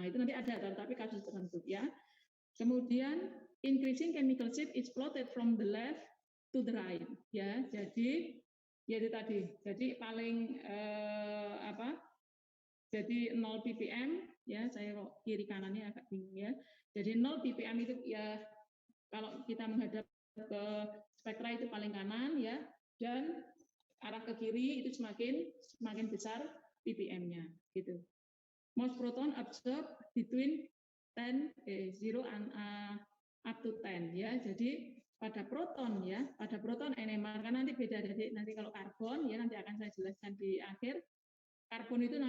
itu nanti ada, tapi kasus tertentu ya. Kemudian increasing chemical shift is plotted from the left to the right ya. Jadi ya itu tadi. Jadi paling jadi 0 ppm ya, saya kok kiri kanannya agak bingung ya. Jadi 0 ppm itu ya kalau kita menghadap ke spektra itu paling kanan ya, dan arah ke kiri itu semakin besar ppm-nya gitu. Most proton absorb between 0 and up to 10 ya. Jadi pada proton ya, pada proton NMR kan nanti beda dari nanti kalau karbon ya, nanti akan saya jelaskan di akhir. Karbon itu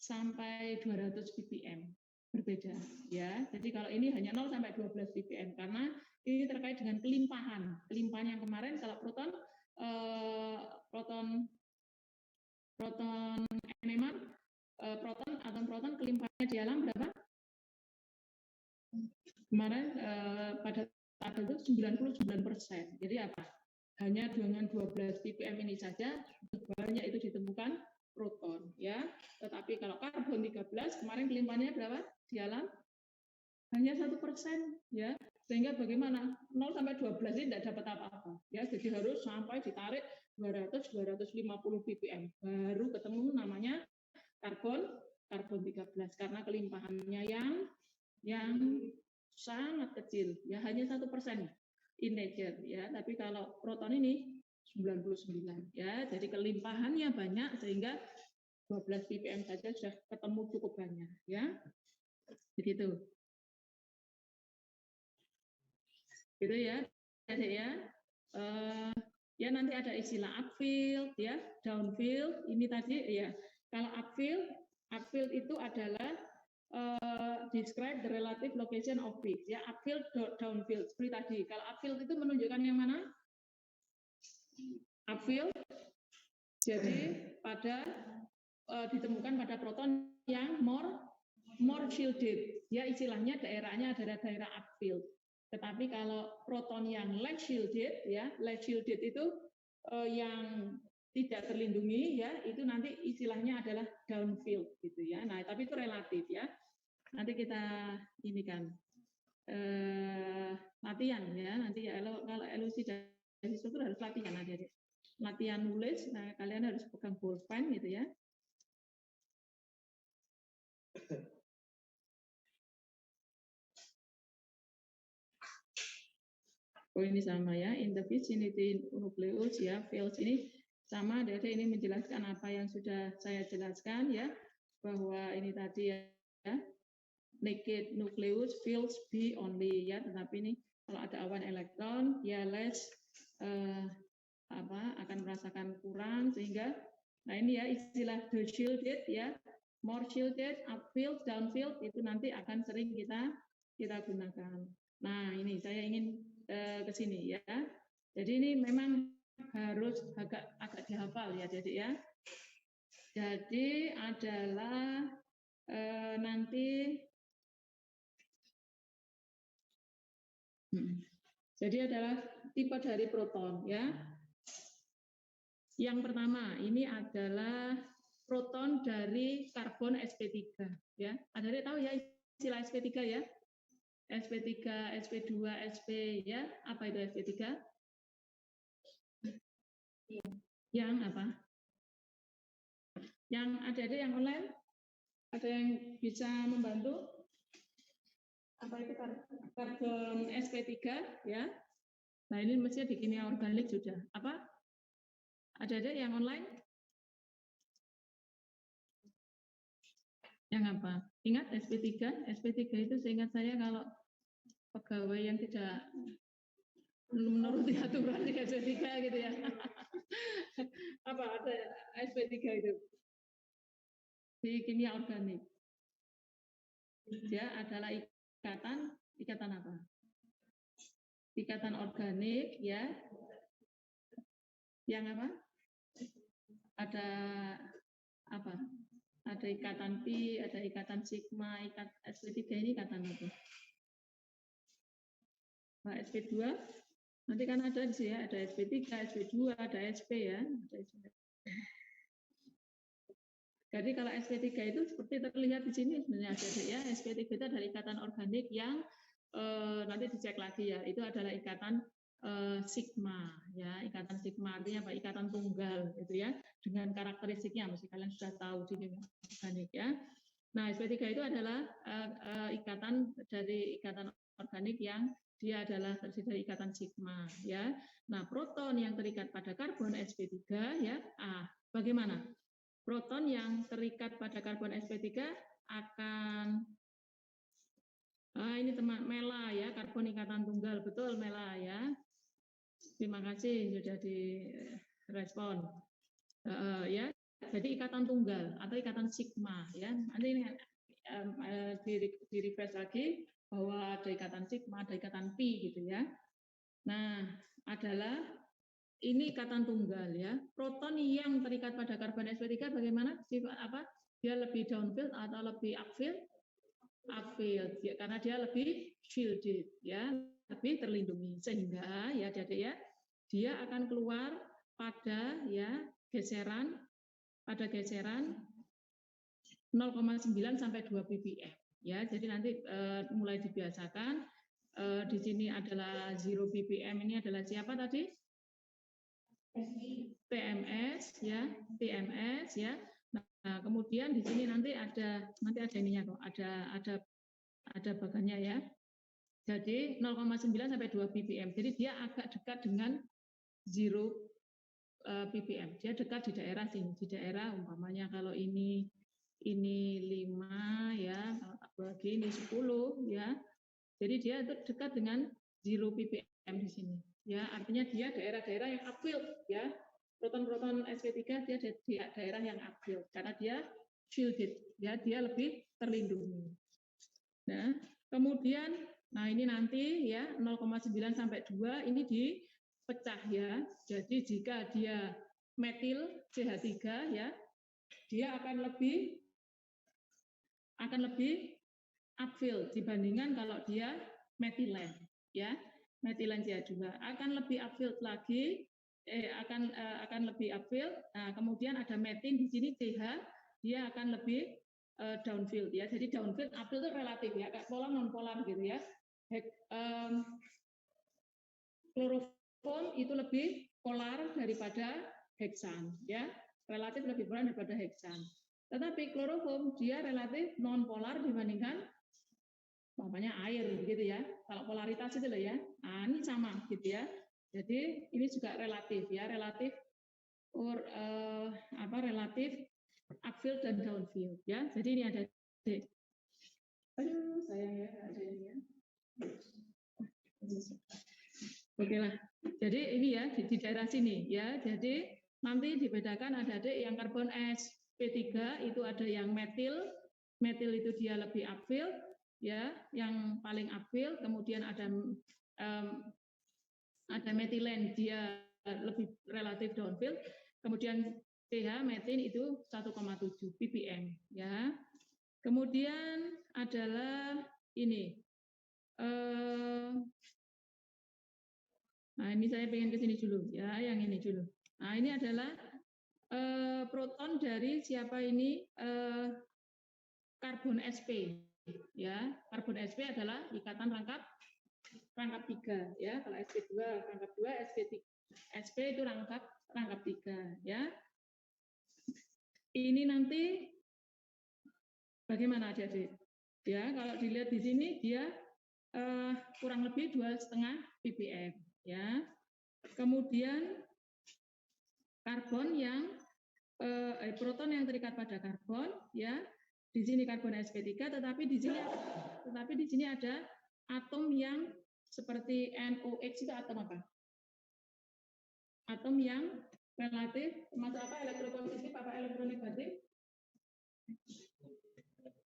sampai 200 ppm berbeda ya. Jadi kalau ini hanya 0 sampai 12 ppm karena ini terkait dengan kelimpahan. Kelimpahan yang kemarin kalau proton NMR, atom proton kelimpahannya di alam berapa? Kemarin pada saat itu 99%. Jadi apa? Hanya dengan 12 ppm ini saja banyak itu ditemukan proton ya. Tetapi kalau karbon 13 kemarin kelimpahannya berapa di alam? Hanya 1% ya. Sehingga bagaimana? 0 sampai 12 ini tidak dapat apa-apa ya. Jadi harus sampai ditarik 200-250 ppm baru ketemu namanya karbon 13 karena kelimpahannya yang sangat kecil ya, hanya 1% in nature ya. Tapi kalau proton ini 99 ya. Jadi kelimpahannya banyak sehingga 12 ppm saja sudah ketemu cukup banyak ya. Begitu. Gitu ya. Jadi ya. Ya nanti ada istilah upfield ya, downfield. Ini tadi ya. Kalau upfield itu adalah describe the relative location of peaks ya. Upfield, downfield seperti tadi. Kalau upfield itu menunjukkan yang mana? Upfield. Jadi ditemukan pada proton yang more shielded ya, istilahnya daerahnya adalah daerah upfield. Tetapi kalau proton yang less shielded ya, less shielded itu yang tidak terlindungi ya, itu nanti istilahnya adalah downfield gitu ya. Nah, tapi itu relatif ya. Nanti kita ini kan latihan ya, nanti ya kalau elusidasi struktur harus latihan adik-adik. Latihan nulis, nah kalian harus pegang bolpen gitu ya. Oh ini sama ya, in the vicinity nucleus ya, fields ini sama, Dede ini menjelaskan apa yang sudah saya jelaskan ya, bahwa ini tadi ya, naked nucleus fields B only ya, tetapi ini kalau ada awan elektron ya less akan merasakan kurang sehingga, nah ini ya istilah the shielded ya, more shielded, upfield, downfield itu nanti akan sering kita gunakan. Nah ini saya ingin ke sini ya. Jadi ini memang harus agak dihafal ya, Dedek ya. Jadi adalah nanti jadi adalah tipe dari proton ya. Yang pertama ini adalah proton dari karbon sp3 ya. Ada tahu ya istilah sp3 ya? sp3, sp2, sp ya. Apa itu sp3? Yang apa? Yang ada yang online? Ada yang bisa membantu? Apa itu karbon sp3 ya? Nah, ini mestinya di kimia organik sudah. Apa? Ada yang online? Yang apa? Ingat sp3? sp3 itu seingat saya kalau pegawai yang tidak menuruti aturan di sp3 gitu ya. Apa ada sp3 itu? Di kimia organik. Dia adalah ikatan apa? Ikatan organik ya. Yang apa? Ada apa? Ada ikatan pi, ada ikatan sigma, sp3 ini ikatan apa? Nah, sp2 nanti kan ada di sini ya, ada sp3, sp2, ada sp ya. Jadi kalau sp3 itu seperti terlihat di sini sebenarnya adik-adik ya, sp3 itu adalah ikatan organik yang nanti dicek lagi ya, itu adalah ikatan sigma ya, ikatan sigma artinya apa? Ikatan tunggal gitu ya, dengan karakteristiknya mesti kalian sudah tahu di organik ya. Nah, sp3 itu adalah ikatan dari ikatan organik yang dia adalah terdiri dari ikatan sigma ya. Nah, proton yang terikat pada karbon sp3 ya. Bagaimana? Proton yang terikat pada karbon sp3 akan ini teman Mela ya, karbon ikatan tunggal, betul Mela ya. Terima kasih sudah direspon. Ya, jadi ikatan tunggal atau ikatan sigma ya. Nanti ini di refresh lagi bahwa ada ikatan sigma, ada ikatan pi gitu ya. Nah, adalah ini ikatan tunggal ya. Proton yang terikat pada karbon sp3 bagaimana? Sifat apa? Dia lebih downfield atau lebih upfield? Upfield, ya, karena dia lebih shielded ya, lebih terlindungi sehingga ya Adik ya, dia akan keluar pada ya geseran 0,9 sampai 2 ppm ya. Jadi nanti mulai dibiasakan di sini adalah 0 ppm, ini adalah siapa tadi? TMS ya, TMS ya. Nah, kemudian di sini nanti ada ininya kok, ada bagannya ya. Jadi 0,9 sampai 2 ppm. Jadi dia agak dekat dengan 0 ppm. Dia dekat di daerah sini, di daerah umpamanya kalau ini 5 ya, kalau tak bagi ini 10 ya. Jadi dia itu dekat dengan 0 ppm di sini. Ya, artinya dia daerah-daerah yang upfield ya. Proton-proton sp3 dia di daerah yang upfield karena dia shielded ya, dia lebih terlindungi. Nah, kemudian ini nanti ya 0,9 sampai 2 ini dipecah ya. Jadi jika dia metil CH3 ya, dia akan lebih upfield dibandingkan kalau dia metilen ya. Metilen CH2 akan lebih upfield lagi, akan lebih upfield. Nah, kemudian ada metin di sini CH, dia akan lebih downfield ya. Jadi downfield, upfield itu relatif ya, kayak polar non polar gitu ya. Klorofom itu lebih polar daripada heksan ya, relatif lebih polar daripada heksan. Tetapi klorofom dia relatif non polar dibandingkan umpamanya air gitu ya. Kalau polaritas itu loh ya. Nah, ini sama gitu ya. Jadi ini juga relatif ya, relatif relatif upfield dan downfield ya. Jadi ini ada aduh sayang ya ada ini ya. Oke lah. Jadi ini ya di daerah sini ya. Jadi nanti dibedakan ada yang karbon sp3 itu ada yang metil. Metil itu dia lebih upfield ya, yang paling upfield. Kemudian ada metilen dia lebih relatif downfield. Kemudian CH metin itu 1,7 ppm ya. Kemudian adalah ini. Nah, ini saya pengen ke sini dulu ya, yang ini dulu. Nah, ini adalah proton dari siapa ini? Karbon sp ya. Karbon sp adalah ikatan rangkap 3 ya. Kalau sp2 rangkap 2, sp itu rangkap 3 ya. Ini nanti bagaimana Adik-adik? Ya, kalau dilihat di sini dia kurang lebih 2,5 ppm ya. Kemudian karbon yang proton yang terikat pada karbon ya. Di sini karbon sp3 tetapi di sini ada atom yang seperti NOx itu atom apa? Atom yang relatif termasuk apa? Elektropositif apa elektronegatif?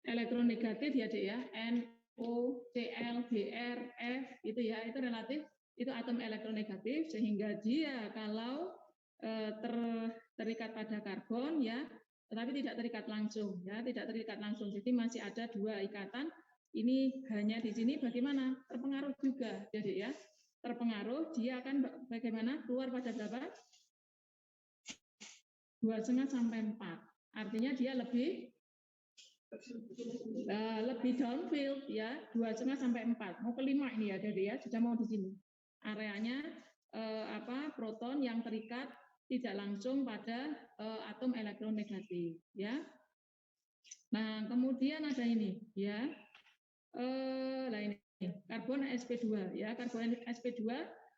Elektronegatif ya Dek ya. NO, Cl, Br, F itu ya, itu relatif, itu atom elektronegatif sehingga dia kalau terikat pada karbon ya, tetapi tidak terikat langsung ya, tidak terikat langsung. Jadi masih ada 2 ikatan. Ini hanya di sini bagaimana? Terpengaruh juga, jadi ya. Terpengaruh, dia akan bagaimana? Keluar pada berapa? 2,5 sampai 4. artinya dia lebih downfield ya, 2,5 sampai 4. Mau ke 5 ini ya, Dede ya, sudah mau di sini. Areanya proton yang terikat tidak langsung pada atom elektronegatif ya. Nah, kemudian ada ini ya. Nah ini karbon sp2 ya, karbon sp2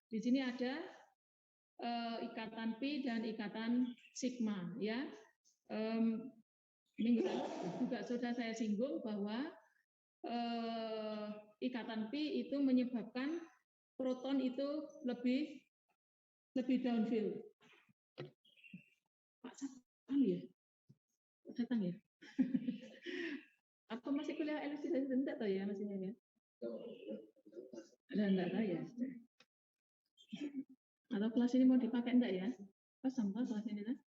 di sini ada ikatan pi dan ikatan sigma ya. Minggu lalu juga sudah saya singgung bahwa ikatan pi itu menyebabkan proton itu lebih downfield. Pak Satang ya? Datang ya? Apa masih kuliah elusidasi? Enggak tahu ya masihnya ya? Enggak tahu ya? Atau kelas ini mau dipakai enggak ya? Pas sampah kelas ini kan?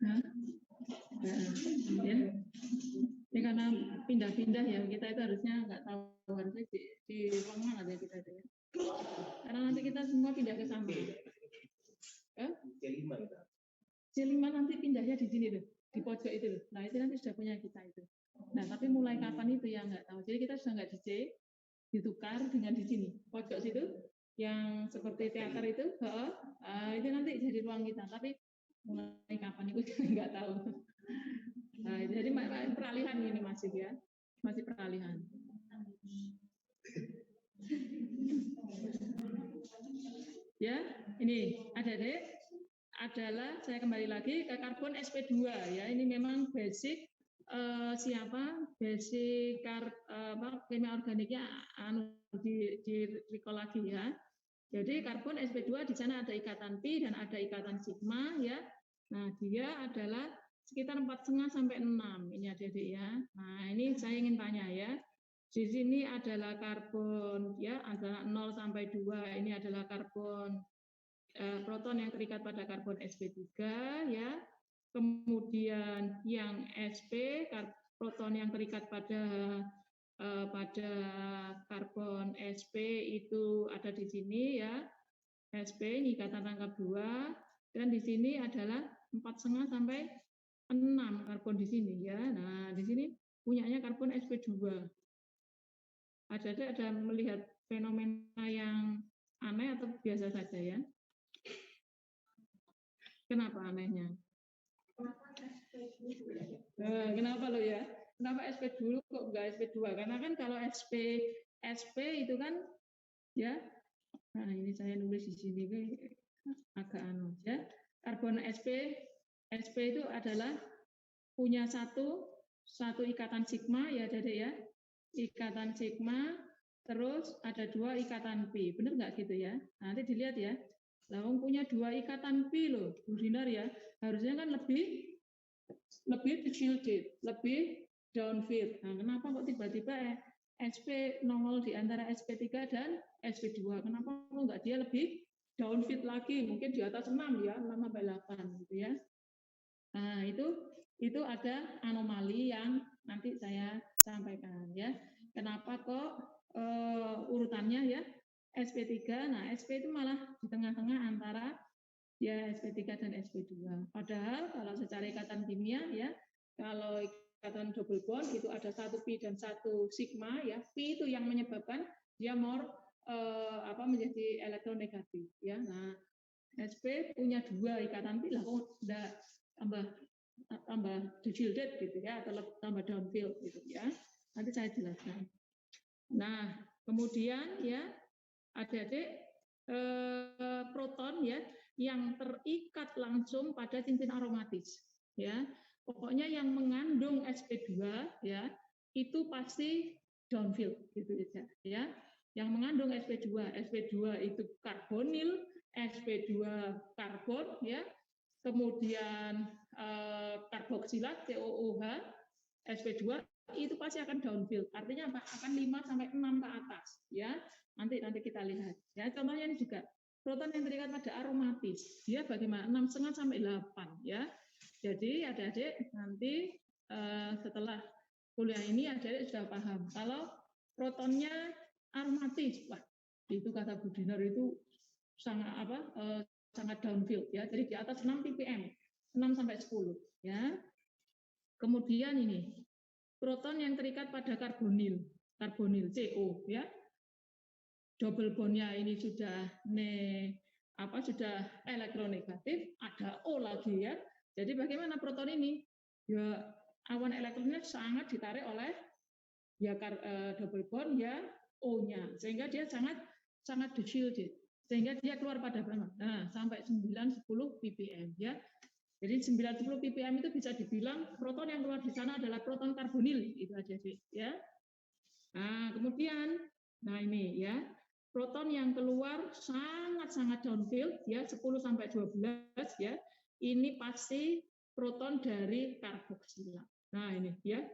Ya. Ini karena pindah-pindah ya, kita itu harusnya nggak tahu harusnya di ruang mana ya kita itu ya. Karena nanti kita semua pindah ke sana. C5 nanti pindahnya di sini loh, di pojok itu loh. Nah itu nanti sudah punya kita itu. Nah tapi mulai kapan itu ya nggak tahu. Jadi kita sudah nggak di C, ditukar dengan di sini pojok situ yang seperti teater itu, itu nanti jadi ruang kita. Tapi mulai kapan itu nggak tahu. Nah, jadi peralihan ini masih ya, masih peralihan. Ya, ini adik-adik adalah saya kembali lagi ke karbon sp2 ya. Ini memang basic basic kimia organiknya di recall lagi ya. Jadi karbon sp2 di sana ada ikatan pi dan ada ikatan sigma ya. Nah, dia adalah sekitar 4,5 sampai 6 ini adik-adik ya. Nah, ini saya ingin tanya ya. Di sini adalah karbon ya, antara 0 sampai 2 ini adalah karbon proton yang terikat pada karbon sp3 ya. Kemudian yang sp proton yang terikat pada karbon sp itu ada di sini ya. sp ini ikatan rangkap 2 dan di sini adalah 4,5 sampai 6 karbon di sini ya. Nah, di sini punyanya karbon sp2. Ada melihat fenomena yang aneh atau biasa saja ya? Kenapa anehnya? Kenapa lo ya? Kenapa SP dulu kok enggak SP2? Karena kan kalau SP itu kan ya. Nah, ini saya nulis di sini agak anu ya. Karbon SP itu adalah punya satu ikatan sigma ya, Dedek ya. Ikatan sigma, terus ada 2 ikatan pi. Benar nggak gitu ya? Nanti dilihat ya. Lawang punya 2 ikatan pi loh, Bu Dinar ya. Harusnya kan lebih shielded, lebih downfield. Nah, kenapa kok tiba-tiba SP nongol di antara SP3 dan SP2? Kenapa kok nggak dia lebih downfield lagi? Mungkin di atas 6 ya, 6 sampai 8 gitu ya. Nah, itu ada anomali yang nanti saya sampaikan ya. Kenapa kok urutannya ya SP3? Nah, SP itu malah di tengah-tengah antara ya SP3 dan SP2. Padahal kalau secara ikatan kimia ya, kalau ikatan double bond itu ada 1 pi dan 1 sigma ya. Pi itu yang menyebabkan dia more menjadi elektronegatif ya. Nah, SP punya 2 ikatan pi lah kok enggak tambah shielded gitu ya, atau tambah downfield gitu ya. Nanti saya jelaskan. Nah, kemudian ya adik-adik proton ya yang terikat langsung pada cincin aromatis ya. Pokoknya yang mengandung sp2 ya itu pasti downfield gitu ya. Yang mengandung sp2 itu karbonil, sp2 karbon ya. Kemudian karboksilat COOH sp2 itu pasti akan downfield. Artinya apa? Akan 5 sampai 6 ke atas ya. Nanti kita lihat. Ya, contohnya ini juga proton yang terikat pada aromatis. Dia bagaimana? 6,5 sampai 8 ya. Jadi adik-adik nanti setelah kuliah ini adik-adik sudah paham. Kalau protonnya aromatis, wah itu kata Bu Dinar itu sangat sangat downfield ya. Jadi di atas 6 ppm. 6 sampai 10 ya. Kemudian ini proton yang terikat pada karbonil CO ya. Double bondnya ini sudah sudah elektronegatif, ada O lagi ya. Jadi bagaimana proton ini? Ya awan elektronnya sangat ditarik oleh ya double bond ya O-nya, sehingga dia sangat shielded, sehingga dia keluar pada berapa? Nah, sampai 9-10 ppm ya. Jadi 9-10 ppm itu bisa dibilang proton yang keluar di sana adalah proton karbonil, itu aja sih ya. Nah, kemudian ini ya. Proton yang keluar sangat downfield ya 10 sampai 12 ya. Ini pasti proton dari karboksilat. Nah, ini ya.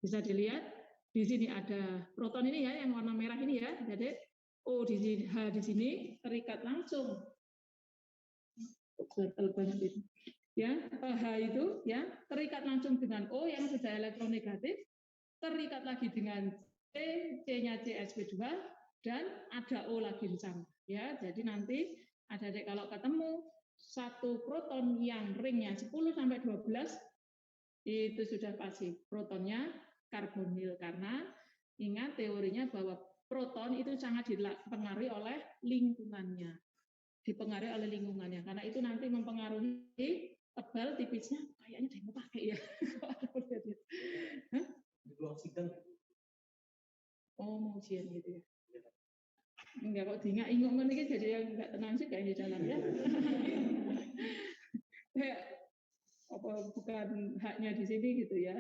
Bisa dilihat di sini ada proton ini ya yang warna merah ini ya. Jadi O di sini, H di sini terikat langsung. Banget itu. Ya, H itu ya terikat langsung dengan O yang sudah elektronegatif, terikat lagi dengan C, C-nya CsP2 dan ada O lagi di sana. Ya, jadi nanti adik-adik kalau ketemu satu proton yang ringnya 10 sampai 12 itu sudah pasti protonnya karbonil, karena ingat teorinya bahwa proton itu sangat dipengaruhi oleh lingkungannya. Karena itu nanti mempengaruhi tebal tipisnya, kayaknya dia mau pakai ya. Hah? Oh, mau ujian gitu ya. Enggak, kok diingat ingat ini jadi yang enggak tenang sih kayaknya di dalam ya. Apa bukan haknya di sini gitu ya.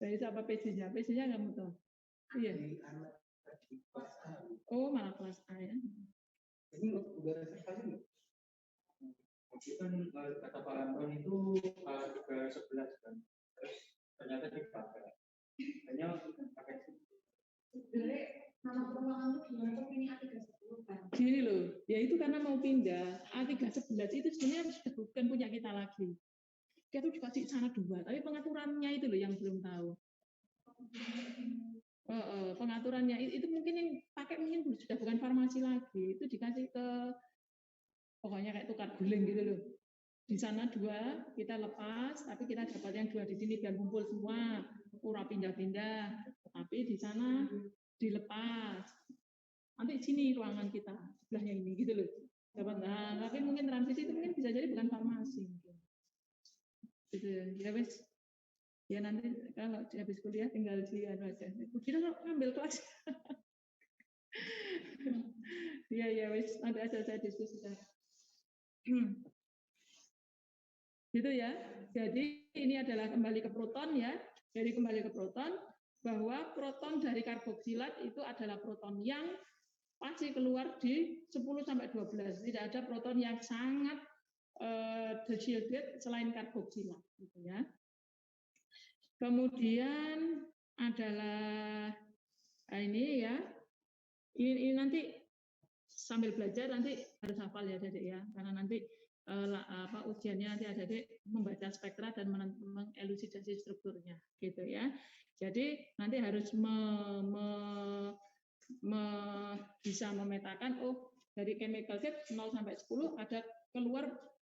Dari siapa PC-nya? PC-nya nggak mau tahu. Iya. Oh, malah kelas A ya. Ini udah reservasi nggak? Kan kata Pak Anton itu ke 11 kan. Terus ternyata dipakai. Hanya pakai nama perumahan itu gimana kok ini A311 kan? Gini loh, ya itu karena mau pindah. A311 itu sebenarnya bukan punya kita lagi. Kita tuh dikasih sana 2, tapi pengaturannya itu loh yang belum tahu. Pengaturannya itu mungkin yang pakai mungkin sudah bukan farmasi lagi, itu dikasih ke pokoknya kayak tukar guling gitu loh. Di sana 2 kita lepas, tapi kita dapat yang 2 di sini biar kumpul semua, pura pindah-pindah. Tapi di sana dilepas. Nanti sini ruangan kita sebelahnya ini gitu loh. Dapat. Nah, tapi mungkin transisi itu mungkin bisa jadi bukan farmasi. Gitu ya wes. Ya nanti kalau habis kuliah tinggal di aja. Kita ngambil kelas. Ya wes, nanti aja saya diskusikan. Gitu ya. Jadi ini adalah kembali ke proton ya. Jadi kembali ke proton, bahwa proton dari karboksilat itu adalah proton yang pasti keluar di 10 sampai 12. Tidak ada proton yang sangat shielded selain karboksilat gitu ya. Kemudian adalah ini ya. Ini nanti sambil belajar nanti harus hafal ya Dedek ya, karena nanti ujiannya nanti Adik membaca spektra dan mengelusidasi strukturnya gitu ya. Jadi nanti harus bisa memetakan dari chemical set 0 sampai 10 ada keluar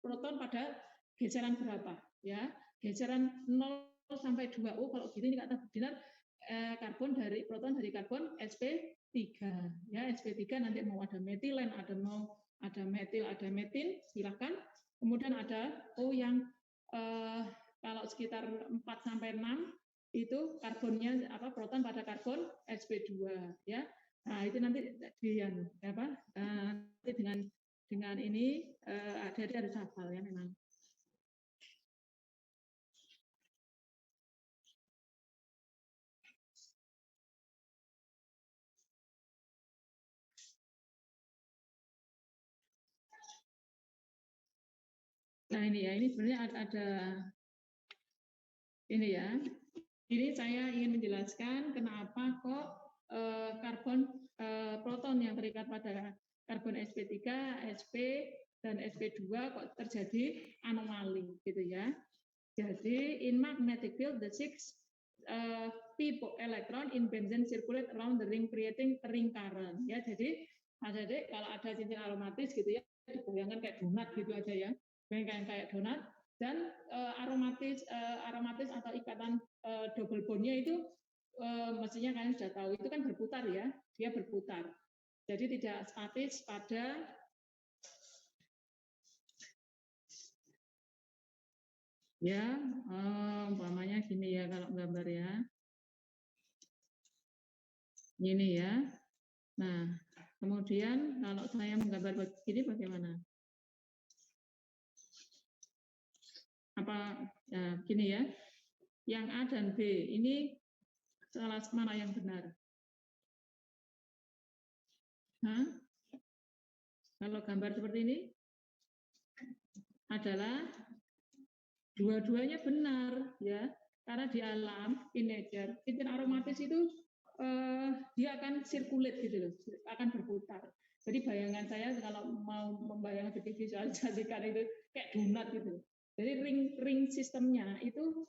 proton pada geseran berapa ya. Geseran 0 sampai 2O kalau gitu ini kata benar karbon dari proton dari karbon sp3 ya. Sp3 nanti mau ada metilen, ada metil, ada metin, silakan. Kemudian ada O yang kalau sekitar 4 sampai 6 itu karbonnya proton pada karbon sp2 ya. Nah, itu nanti nanti dengan ini ada harus hafal ya memang. Nah, ini sebenarnya ada ini ya. Ini saya ingin menjelaskan kenapa kok proton yang terikat pada karbon sp3, sp dan sp2 kok terjadi anomali gitu ya. Jadi in magnetic field the 6 p electron in benzene circulate around the ring creating ring current ya. Jadi adik kalau ada cincin aromatis gitu ya, dibayangkan kayak donat gitu aja ya. Kayak donat. Dan aromatis atau ikatan double bondnya itu mestinya kalian sudah tahu itu kan berputar ya, dia berputar. Jadi tidak statis pada ya, umpamanya gini ya kalau gambar ya. Ini ya. Nah, kemudian kalau saya menggambar begini bagaimana? Apa ya, gini ya. Yang A dan B ini salah mana yang benar? Hah? Kalau gambar seperti ini adalah dua-duanya benar ya, karena di alam in nature cincin aromatis itu dia akan circulate gitu loh, akan berputar. Jadi bayangan saya kalau mau membayangkan visualisasikan itu kayak donat gitu. Jadi ring sistemnya itu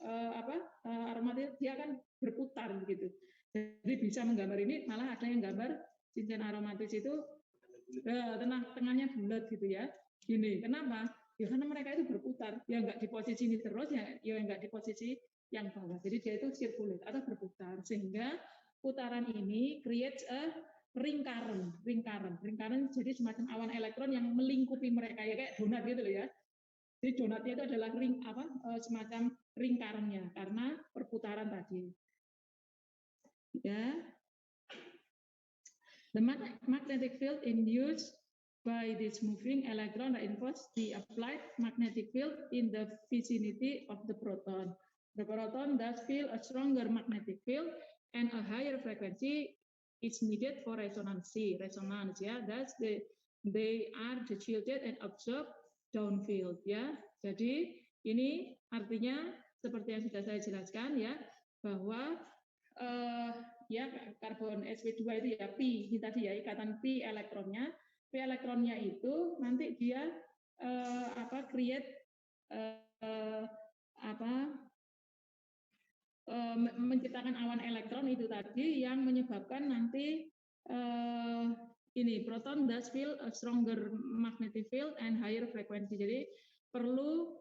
aromatis dia akan berputar gitu. Jadi bisa menggambar ini, malah ada yang gambar cincin aromatis itu tengahnya bulat gitu ya. Gini, kenapa? Ya karena mereka itu berputar, ya nggak di posisi ini terus, ya nggak di posisi yang bawah. Jadi dia itu circulate atau berputar, sehingga putaran ini creates a ring current. Ring current jadi semacam awan elektron yang melingkupi mereka ya kayak donat gitu loh ya. Jadi donatnya itu adalah ring semacam ring current-nya karena perputaran tadi. Ya. The magnetic field induced by this moving electron reinforces the applied magnetic field in the vicinity of the proton. The proton thus feel a stronger magnetic field and a higher frequency is needed for resonance. Ya, thus they are shielded and absorbed downfield. Ya, jadi ini artinya seperti yang sudah saya jelaskan ya, bahwa ya karbon sp2 itu ya pi ini tadi ya, ikatan pi elektronnya. P elektronnya itu nanti dia create menciptakan awan elektron itu tadi yang menyebabkan nanti ini proton does feel a stronger magnetic field and higher frequency. Jadi perlu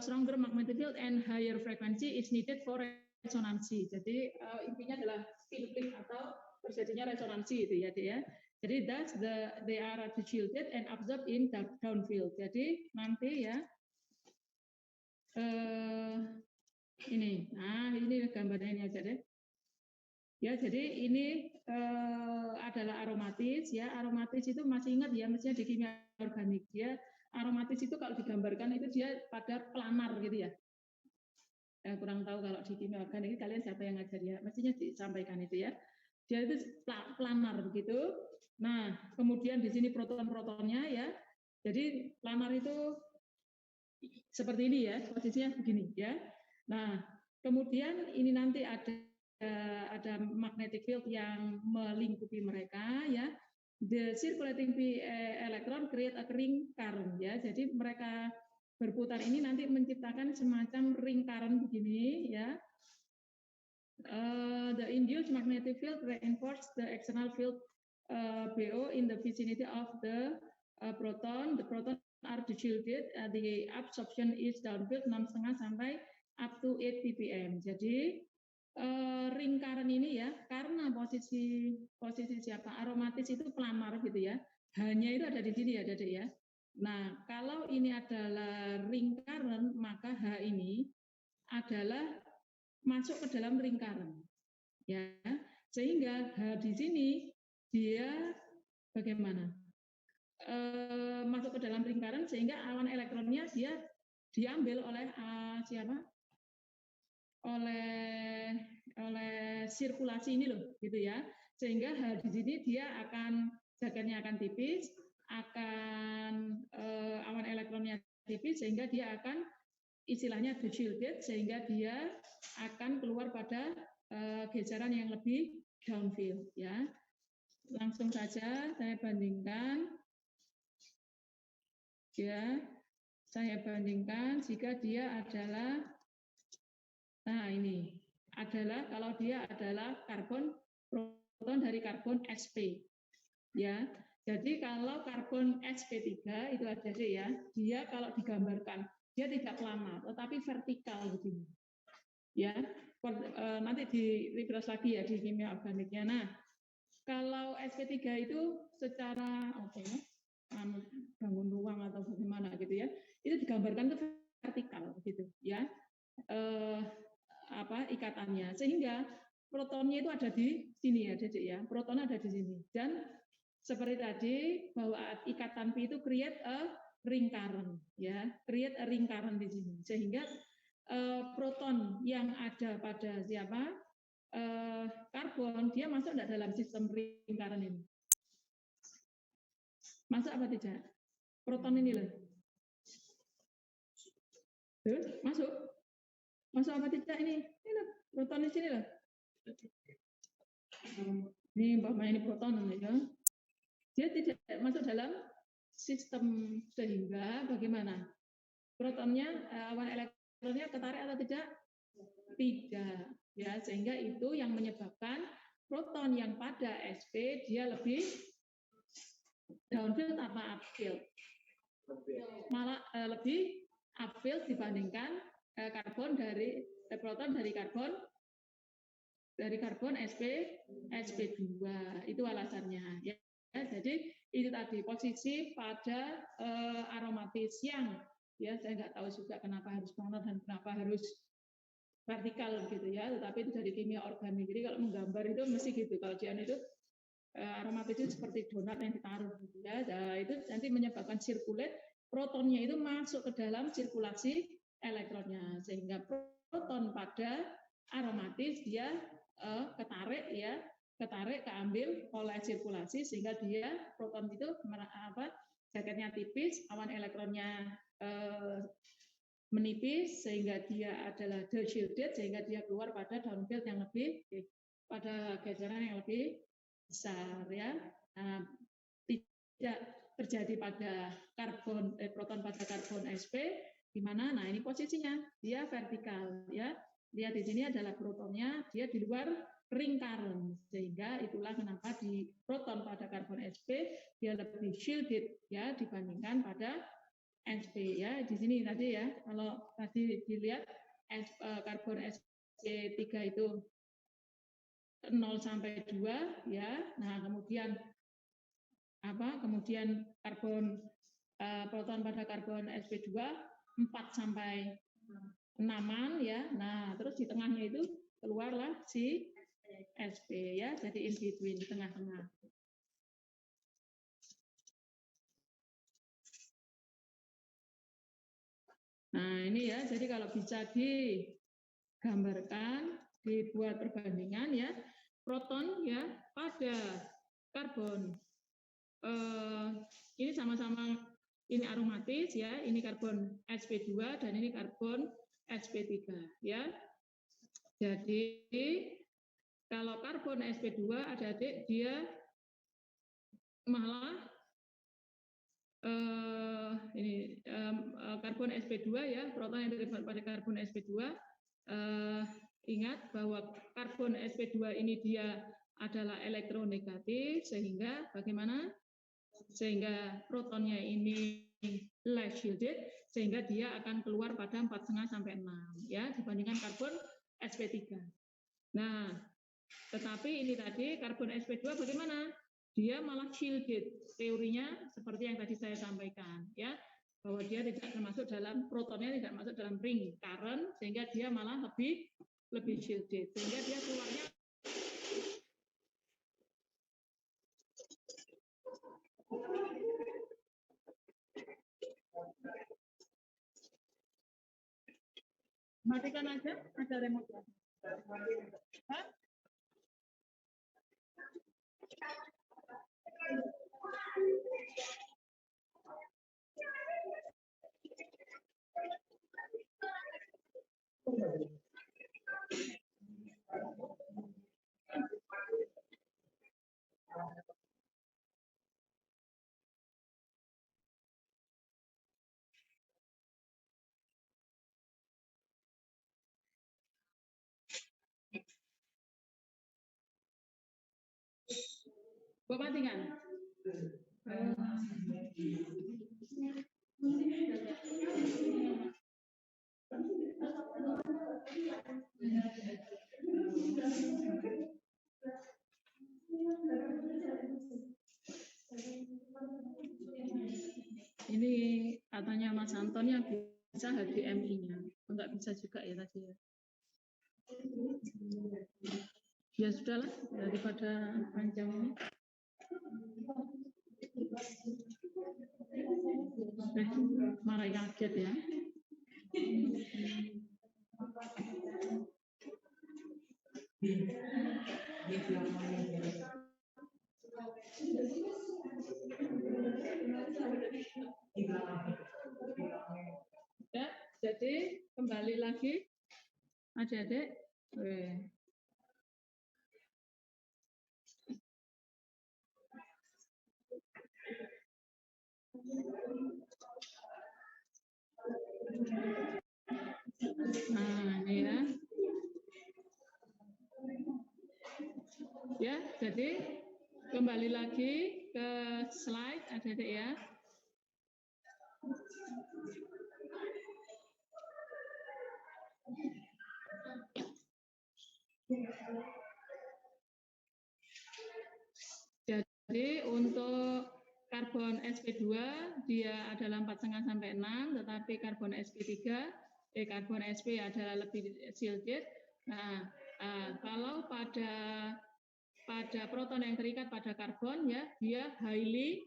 stronger magnetic field and higher frequency is needed for resonansi. Jadi intinya adalah spin atau terjadinya resonansi itu ya, ya. Jadi thus they are shielded and absorbed in downfield. Jadi nanti ya ini, nah ini gambarnya ini aja deh. Ya, jadi ini adalah aromatis ya. Aromatis itu masih ingat ya, mestinya di kimia organik dia aromatis itu kalau digambarkan itu dia pada planar gitu ya. Kurang tahu kalau di kimia organik kalian siapa yang ngajar ya, mestinya disampaikan itu ya. Dia itu planar begitu. Nah, kemudian di sini proton-protonnya ya. Jadi planar itu seperti ini ya, posisinya begini ya. Nah, kemudian ini nanti ada magnetic field yang melingkupi mereka ya. The circulating electron create a ring current ya. Jadi mereka berputar ini nanti menciptakan semacam ring current begini ya. The induced magnetic field reinforce the external field BO in the vicinity of the proton. The proton are shielded. The absorption is downfield 6,5 sampai up to 8 ppm. Jadi ring current ini ya, karena posisi siapa aromatis itu planar gitu ya, hanya itu ada di sini ya, Dedek ya. Nah, kalau ini adalah ring current, maka H ini adalah masuk ke dalam ring current, ya, sehingga H di sini dia bagaimana? Masuk ke dalam ring current sehingga awan elektronnya dia diambil oleh siapa? oleh sirkulasi ini loh gitu ya, sehingga di sini dia akan jagatnya akan tipis, akan awan elektronnya tipis sehingga dia akan istilahnya shielded sehingga dia akan keluar pada geseran yang lebih downfield ya. Langsung saja saya bandingkan ya, saya bandingkan jika dia adalah nah ini adalah kalau dia adalah karbon proton dari karbon sp ya. Jadi kalau karbon sp3 itu adik-adik ya, dia kalau digambarkan dia tidak lama, tetapi vertikal begini. Ya, nanti di reverse lagi ya di kimia organiknya. Nah, kalau sp3 itu secara apa ya, bangun ruang atau bagaimana gitu ya, itu digambarkan itu vertikal gitu ya, ikatannya, sehingga protonnya itu ada di sini ya, Dedek ya, proton ada di sini, dan seperti tadi bahwa ikatan Pi itu create a ring current ya, create a ring current di sini, sehingga proton yang ada pada siapa karbon dia masuk tidak dalam sistem ring current ini, masuk apa tidak? Proton ini loh, masuk apa tidak ini loh, proton di sini loh, ini umpamanya ini proton ya. Dia tidak masuk dalam sistem, sehingga bagaimana? Protonnya, awan elektronnya ketarik atau tidak? Tidak. Ya, sehingga itu yang menyebabkan proton yang pada sp dia lebih downfield apa upfield? Malah lebih upfield dibandingkan karbon dari proton dari karbon sp2. Itu alasannya ya. Jadi itu tadi posisi pada aromatis yang ya saya nggak tahu juga kenapa harus planar dan kenapa harus vertikal gitu ya, tetapi itu dari kimia organik. Jadi kalau menggambar itu mesti gitu. Kalau Jian itu aromatis itu seperti donat yang ditaruh gitu ya. Nah, itu nanti menyebabkan sirkulat protonnya itu masuk ke dalam sirkulasi elektronnya, sehingga proton pada aromatis dia ketarik keambil oleh sirkulasi, sehingga dia proton itu jaketnya tipis, awan elektronnya menipis, sehingga dia adalah de-shielded, sehingga dia keluar pada downfield yang lebih pada geseran yang lebih besar ya. Nah, tidak terjadi pada proton pada karbon sp di mana, nah ini posisinya dia vertikal ya. Lihat di sini adalah protonnya, dia di luar ring current, sehingga itulah kenapa di proton pada karbon sp dia lebih shielded ya dibandingkan pada sp ya. Di sini tadi ya, kalau tadi dilihat karbon sp3 itu 0 sampai 2 ya. Nah, kemudian kemudian karbon proton pada karbon sp2 4 sampai 6-an ya. Nah, terus di tengahnya itu keluarlah si sp ya, jadi in between di tengah-tengah. Nah, ini ya, jadi kalau bisa digambarkan, dibuat perbandingan ya, proton ya pada karbon ini sama-sama ini aromatis ya, ini karbon sp2 dan ini karbon sp3 ya. Jadi kalau karbon sp2 adik-adik dia malah karbon sp2 ya, proton yang terlibat pada karbon sp2 ingat bahwa karbon sp2 ini dia adalah elektronegatif, sehingga bagaimana? Sehingga protonnya ini less shielded, sehingga dia akan keluar pada 4,5 sampai 6 ya dibandingkan karbon sp3. Nah, tetapi ini tadi karbon sp2 bagaimana? Dia malah shielded. Teorinya seperti yang tadi saya sampaikan ya, bahwa dia tidak termasuk dalam, protonnya tidak masuk dalam ring current, sehingga dia malah lebih shielded, sehingga dia keluarnya matikan aja, ada remote. Hah? Gua matikan. Ini katanya Mas Anton yang bisa HDMI-nya, enggak bisa juga ya tadi ya. Ya sudahlah, daripada panjang ini. Marah kaget ya. Ya, jadi kembali lagi adik-adik. Nah, ini ya. Ya, jadi kembali lagi ke slide adik-adik ya. Jadi untuk karbon sp2 dia adalah 4,5 sampai 6, tetapi karbon sp3 karbon sp adalah lebih shielded. Nah, kalau pada proton yang terikat pada karbon ya dia highly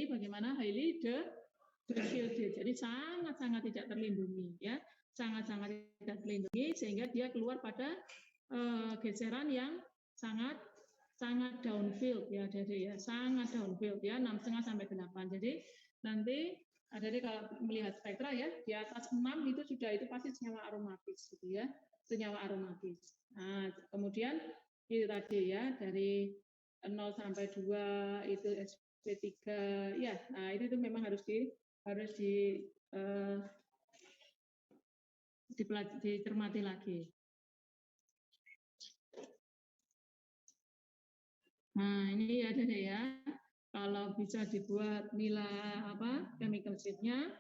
bagaimana highly shielded. Jadi sangat-sangat tidak terlindungi ya, sangat-sangat tidak terlindungi sehingga dia keluar pada geseran yang sangat downfield ya, jadi ya sangat downfield ya 6,5 sampai 8. Jadi nanti adik-adik kalau melihat spektra ya di atas 6 itu sudah itu pasti senyawa aromatis gitu ya, senyawa aromatis. Nah, kemudian itu tadi ya dari 0 sampai 2 itu sp3 ya. Nah, itu memang harus dicermati lagi. Nah, ini ya Dede ya. Kalau bisa dibuat nilai chemical sheet-nya.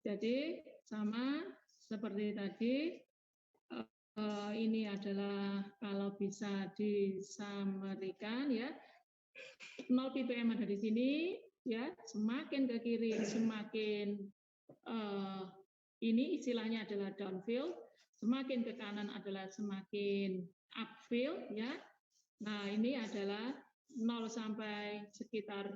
Jadi sama seperti tadi ini adalah kalau bisa disamarikan ya. 0 ppm ada di sini ya, semakin ke kiri semakin ini istilahnya adalah downfield, semakin ke kanan adalah semakin upfield ya. Nah, ini adalah 0 sampai sekitar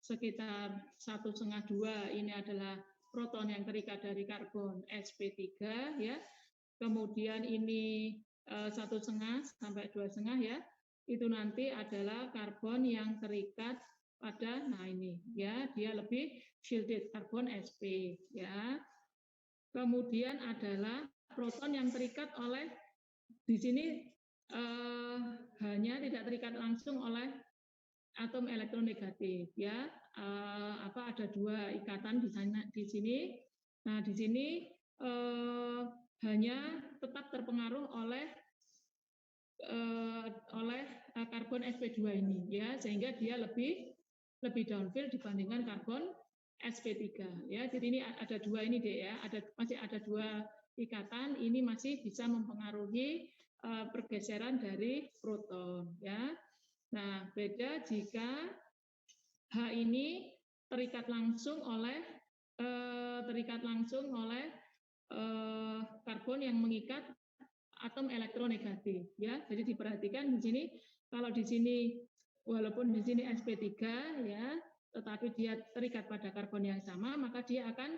sekitar 1,5-2 ini adalah proton yang terikat dari karbon sp3 ya. Kemudian ini 1,5 sampai 2,5 ya. Itu nanti adalah karbon yang terikat pada ini ya, dia lebih shielded karbon sp ya. Kemudian adalah proton yang terikat oleh di sini hanya tidak terikat langsung oleh atom elektronegatif ya. Ada 2 ikatan di sini. Nah, di sini hanya tetap terpengaruh oleh karbon sp2 ini ya, sehingga dia lebih downfield dibandingkan karbon sp3 ya. Jadi ini ada 2 ini deh ya, masih ada 2 ikatan, ini masih bisa mempengaruhi pergeseran dari proton ya. Nah, beda jika H ini terikat langsung oleh karbon yang mengikat atom elektronegatif ya. Jadi diperhatikan di sini, kalau di sini walaupun di sini sp3 ya, tetapi dia terikat pada karbon yang sama, maka dia akan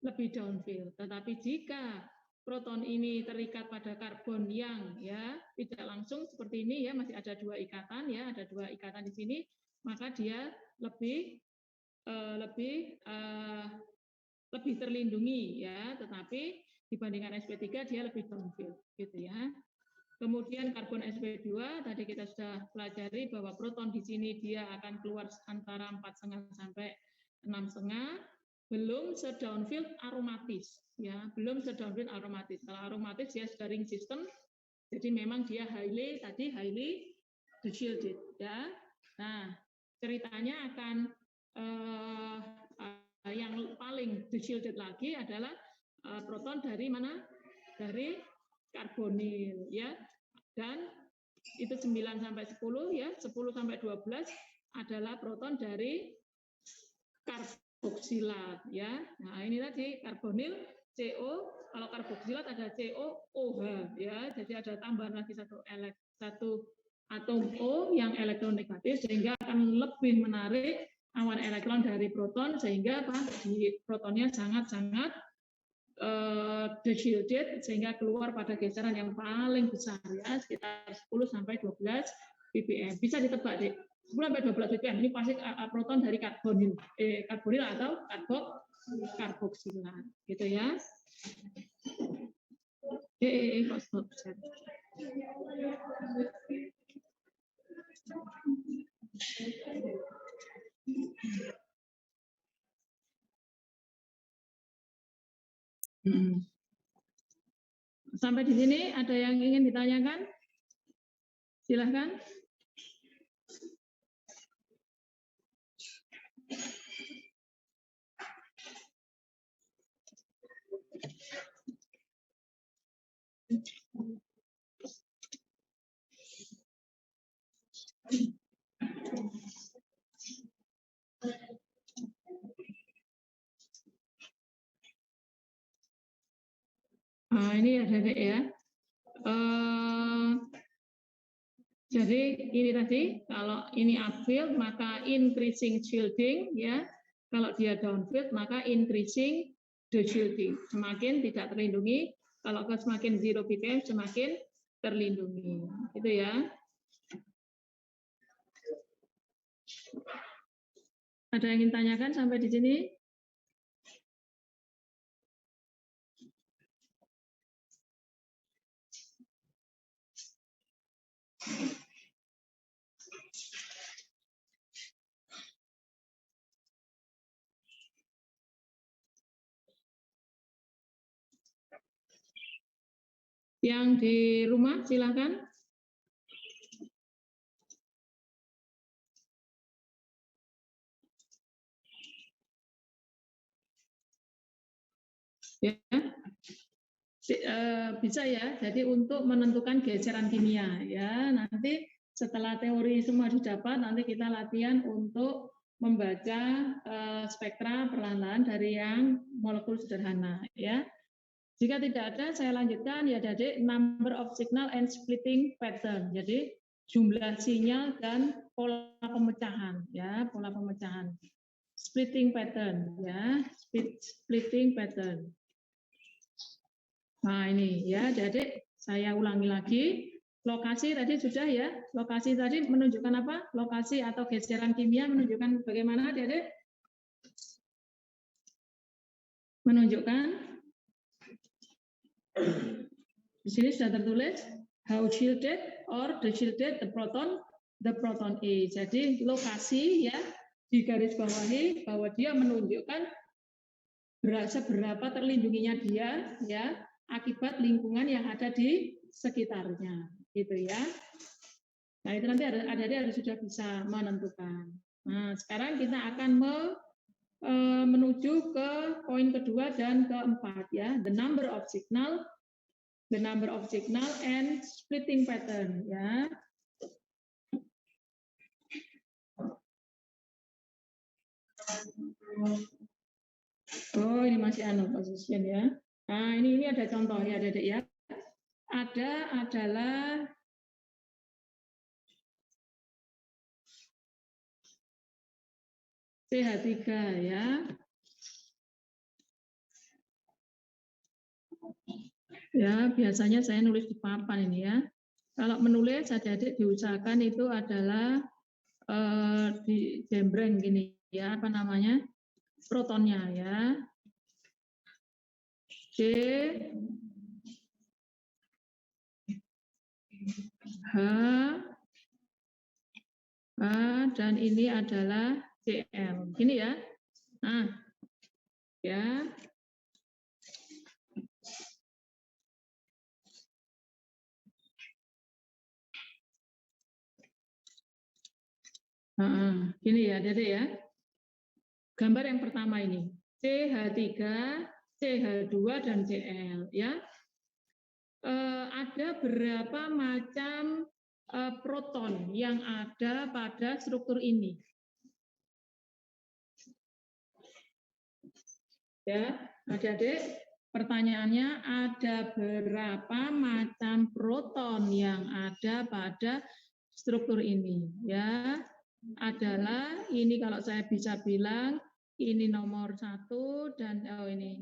lebih downfield. Tetapi jika proton ini terikat pada karbon yang ya tidak langsung seperti ini ya, masih ada 2 ikatan ya, ada 2 ikatan di sini, maka dia lebih terlindungi ya, tetapi dibandingkan sp3 dia lebih downfield gitu ya. Kemudian karbon sp2 tadi kita sudah pelajari bahwa proton di sini dia akan keluar antara 4,5 sampai 6,5, belum sedownfield aromatis ya, belum sedownfield aromatis. Kalau aromatis dia sudah ring system, jadi memang dia highly shielded ya. Nah, ceritanya akan yang paling shielded lagi adalah proton dari mana? Dari karbonil, ya. Dan itu 9 sampai 10 ya, 10 sampai 12 adalah proton dari karboksilat ya. Nah, ini tadi karbonil CO, kalau karboksilat ada COOH ya. Jadi ada tambahan lagi satu atom O yang elektron negatif sehingga akan lebih menarik awan elektron dari proton sehingga di protonnya sangat-sangat shielded sehingga keluar pada geseran yang paling besar ya, sekitar 10 sampai 12 ppm. Bisa ditebak deh. 10 sampai 12 ppm ini pasti proton dari karbonil atau karboksilat gitu ya. Kok stop chat. Sampai di sini ada yang ingin ditanyakan? Silahkan. Nah, ini ada ya. Jadi ini tadi kalau ini upfield maka increasing shielding ya. Kalau dia downfield maka increasing deshielding. Semakin tidak terlindungi, kalau semakin 0 ppm semakin terlindungi. Gitu ya. Ada yang ingin tanyakan sampai di sini? Yang di rumah silakan. Ya. Bisa ya. Jadi untuk menentukan geseran kimia ya. Nanti setelah teori semua didapat, nanti kita latihan untuk membaca spektra perlahan-lahan dari yang molekul sederhana ya. Jika tidak ada, saya lanjutkan ya, Adik, number of signal and splitting pattern. Jadi jumlah sinyal dan pola pemecahan ya, pola pemecahan. Splitting pattern ya, splitting pattern. Nah, ini ya, Adik, saya ulangi lagi. Lokasi tadi sudah ya. Lokasi tadi menunjukkan apa? Lokasi atau geseran kimia menunjukkan bagaimana, Adik? Menunjukkan di sini sudah tertulis how shielded or deshielded the proton A. Jadi lokasi ya di garis bawahi bahwa dia menunjukkan seberapa terlindunginya dia ya akibat lingkungan yang ada di sekitarnya, gitu ya. Nah itu nanti ada sudah bisa menentukan. Nah sekarang kita akan menuju ke poin kedua dan keempat ya, the number of signal and splitting pattern ya. Oh ini masih position ya. Nah ini ada contoh ya, Dedek ya. Ada adalah CH3 ya. Ya, biasanya saya nulis di papan ini ya. Kalau menulis adik-adik diusahakan itu adalah di jembreng gini ya, apa namanya? Protonnya ya. C H dan ini adalah CL. Gini ya. Nah, ya. Gini ya, Dede ya. Gambar yang pertama ini, CH3, CH2 dan Cl ya. Ada berapa macam proton yang ada pada struktur ini? Ya, adik-adik, pertanyaannya ada berapa macam proton yang ada pada struktur ini? Ya, adalah ini kalau saya bisa bilang ini nomor 1 dan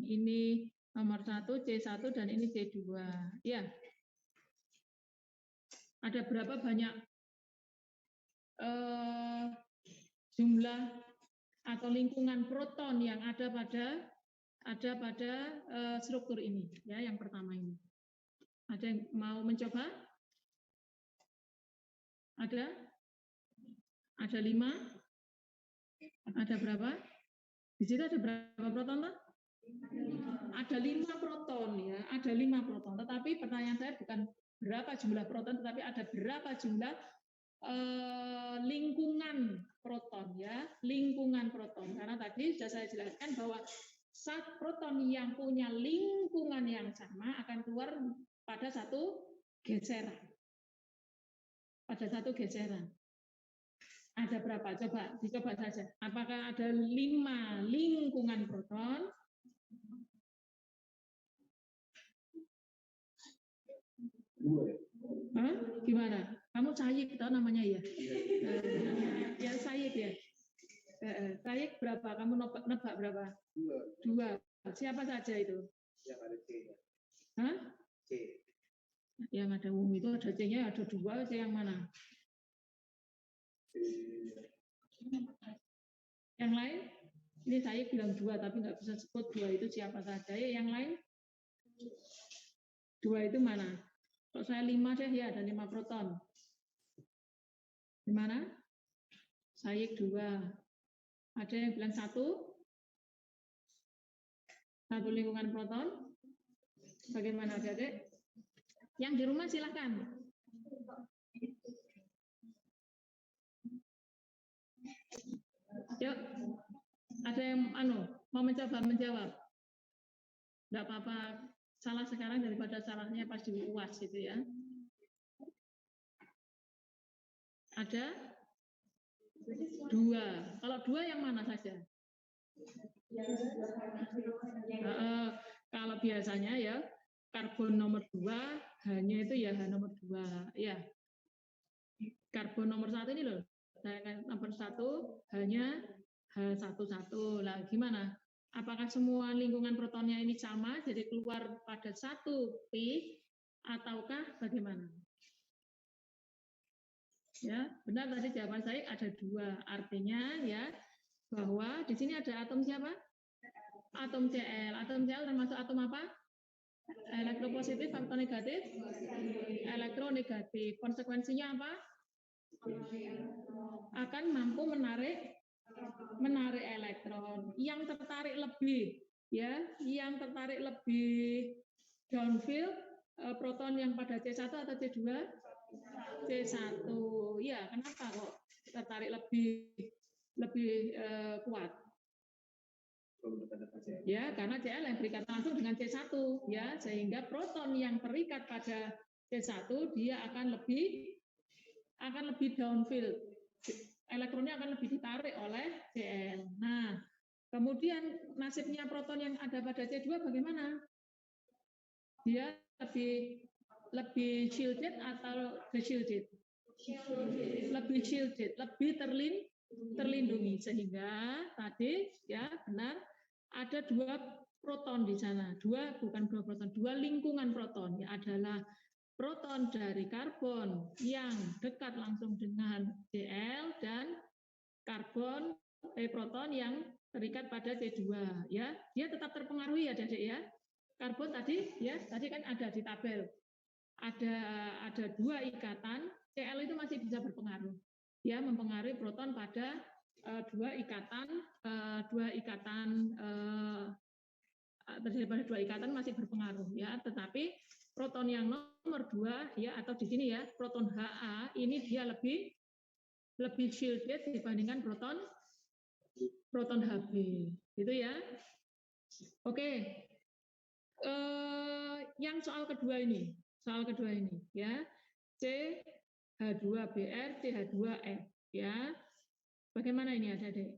ini nomor 1 C1 dan ini C2. Ya. Ada berapa banyak jumlah atau lingkungan proton yang ada pada struktur ini ya, yang pertama ini. Ada yang mau mencoba? Ada 5? Ada berapa? Di situ ada berapa proton, Pak? Ada 5 proton ya, ada 5 proton. Tetapi pertanyaan saya bukan berapa jumlah proton, tetapi ada berapa jumlah lingkungan proton ya, lingkungan proton. Karena tadi sudah saya jelaskan bahwa saat proton yang punya lingkungan yang sama akan keluar pada satu geseran. Pada satu geseran. Ada berapa? Coba dicoba saja. Apakah ada 5 lingkungan proton? Hah? Gimana? Kamu Sayik tahu namanya ya? Ya Sayik ya. Sayik berapa? Kamu nebak berapa? 2. Siapa saja itu? Yang ada C-nya. Hah? C. Yang ada itu ada C-nya, ada 2. C yang mana? Yang lain? Ini saya bilang 2 tapi nggak bisa sebut 2 itu siapa saja. Ya, yang lain? 2 itu mana? Kalau saya 5 deh ya, ada 5 proton. Di mana? Sayik 2. Ada yang bilang 1? 1 lingkungan proton. Bagaimana adik-adik? Yang di rumah silakan. Yuk, ada yang mau mencoba menjawab? Enggak apa-apa, salah sekarang daripada salahnya pas di UAS gitu ya. Ada 2. Kalau 2 yang mana saja? Kalau biasanya ya karbon nomor 2 hanya itu ya nomor 2 ya. Karbon nomor 1 ini loh. Nomor 1 hanya H11. Lah gimana? Apakah semua lingkungan protonnya ini sama jadi keluar pada 1 pi ataukah bagaimana? Ya, benar tadi jawaban saya ada 2. Artinya ya bahwa di sini ada atom siapa? Atom Cl. Atom Cl termasuk atom apa? Elektropositif atau negatif? Elektronegatif. Konsekuensinya apa? Akan mampu menarik elektron. Yang tertarik lebih ya, yang tertarik lebih downfield proton yang pada C1 atau C2? C1. Ya, kenapa kok tertarik lebih kuat? Ya, karena Cl yang berikat langsung dengan C1 ya, sehingga proton yang terikat pada C1 dia akan lebih downfield. Elektronnya akan lebih ditarik oleh Cl. Nah, kemudian nasibnya proton yang ada pada C2 bagaimana? Dia lebih shielded atau de-shielded? Lebih shielded, lebih terlindungi, sehingga tadi ya benar ada 2 proton di sana. 2 proton, 2 lingkungan proton ya, adalah proton dari karbon yang dekat langsung dengan Cl dan proton yang terikat pada C2 ya. Dia tetap terpengaruhi ya Adik ya. Karbon tadi ya, tadi kan ada di tabel. Ada 2 ikatan, Cl itu masih bisa berpengaruh. Ya, mempengaruhi proton pada 2 ikatan terjadi pada 2 ikatan masih berpengaruh ya, tetapi proton yang nomor 2 ya, atau di sini ya proton Ha ini dia lebih lebih shielded dibandingkan proton Hb, gitu ya. Oke, yang soal kedua ini ya, CH2Br, CH2F ya. Bagaimana ini adik-adik?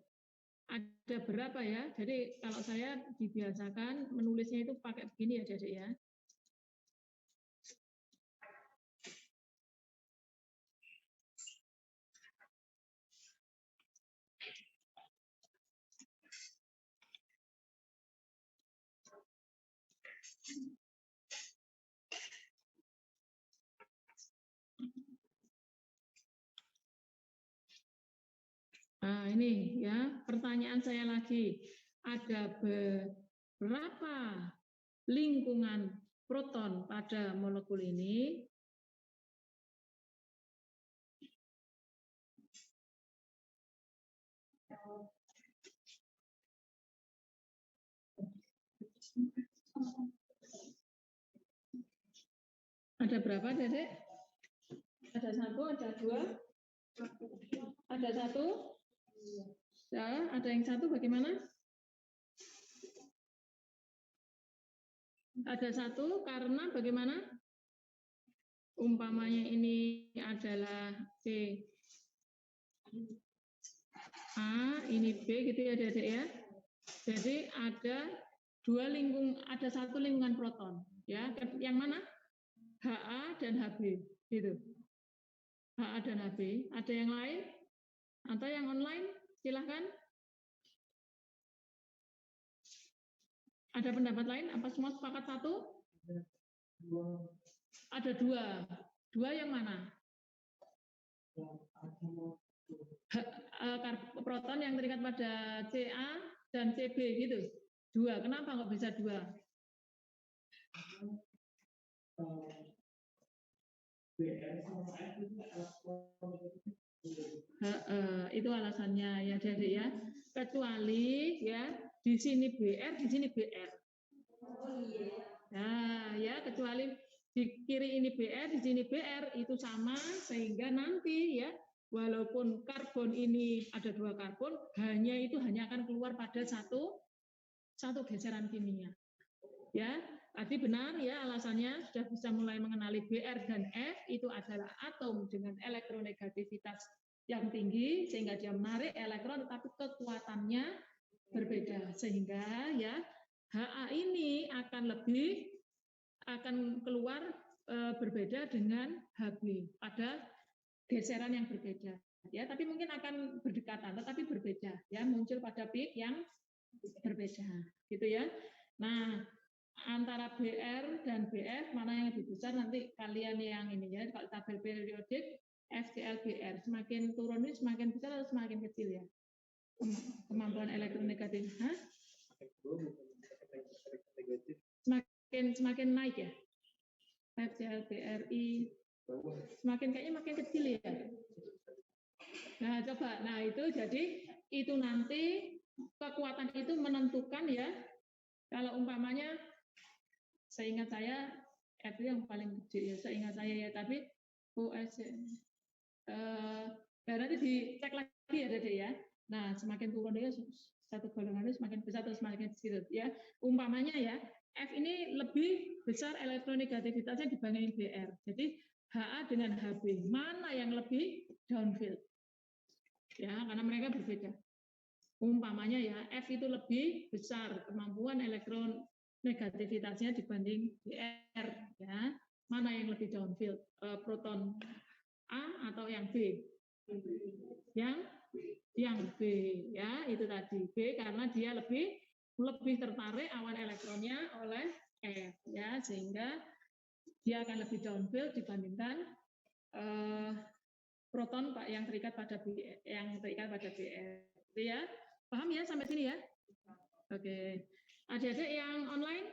Ada berapa ya? Jadi kalau saya dibiasakan menulisnya itu pakai begini ya adik-adik ya. Nah, ini ya, pertanyaan saya lagi. Ada berapa lingkungan proton pada molekul ini? Ada berapa, Dedek? Ada satu, ada dua? Ada satu? Ya, ada yang satu bagaimana? Ada satu karena bagaimana? Umpamanya ini adalah C A, ini B gitu ya Dedek ya. Jadi ada ada satu lingkungan proton ya. Yang mana? HA dan HB gitu. HA dan HB. Ada yang lain? Atau yang online? Silahkan. Ada pendapat lain? Apa semua sepakat satu? Ada dua. Dua yang mana? Proton yang terikat pada CA dan CB gitu. Dua. Kenapa kok bisa dua? Itu alasannya ya jadi ya. Kecuali ya di sini BR, di sini BR. Nah, ya kecuali di kiri ini BR, di sini BR itu sama sehingga nanti ya walaupun karbon ini ada dua karbon, hanya akan keluar pada satu geseran kimia. Ya, tadi benar ya alasannya sudah bisa mulai mengenali BR dan F itu adalah atom dengan elektronegativitas yang tinggi sehingga dia menarik elektron tetapi kekuatannya berbeda sehingga ya HA ini akan keluar berbeda dengan HB pada geseran yang berbeda ya, tapi mungkin akan berdekatan tetapi berbeda ya, muncul pada peak yang berbeda gitu ya. Nah, antara BR dan BF mana yang lebih besar nanti kalian yang ini ya, kalau tabel periodik FCl-BR semakin turun ini semakin besar atau semakin kecil ya kemampuan elektronegatif? Semakin naik ya FCl-BRI kayaknya makin kecil ya. Nah coba, nah itu jadi itu nanti kekuatan itu menentukan ya. Kalau umpamanya seingat saya F yang paling gede ya, seingat saya ya, tapi OS nanti dicek lagi ya Dede ya. Nah semakin turun dia satu golongan itu semakin besar atau semakin kecil ya. Umpamanya ya F ini lebih besar elektronegativitasnya dibandingin BR. Jadi HA dengan HB mana yang lebih downfield? Ya karena mereka berbeda. Umpamanya ya F itu lebih besar kemampuan elektron negativitasnya dibanding BR ya. Mana yang lebih downfield? Proton A atau yang B? Yang B ya, itu tadi B karena dia lebih tertarik awan elektronnya oleh F ya, sehingga dia akan lebih downfield dibandingkan proton yang terikat pada BR, Itu ya. Paham ya sampai sini ya? Oke. Adik-adik yang online?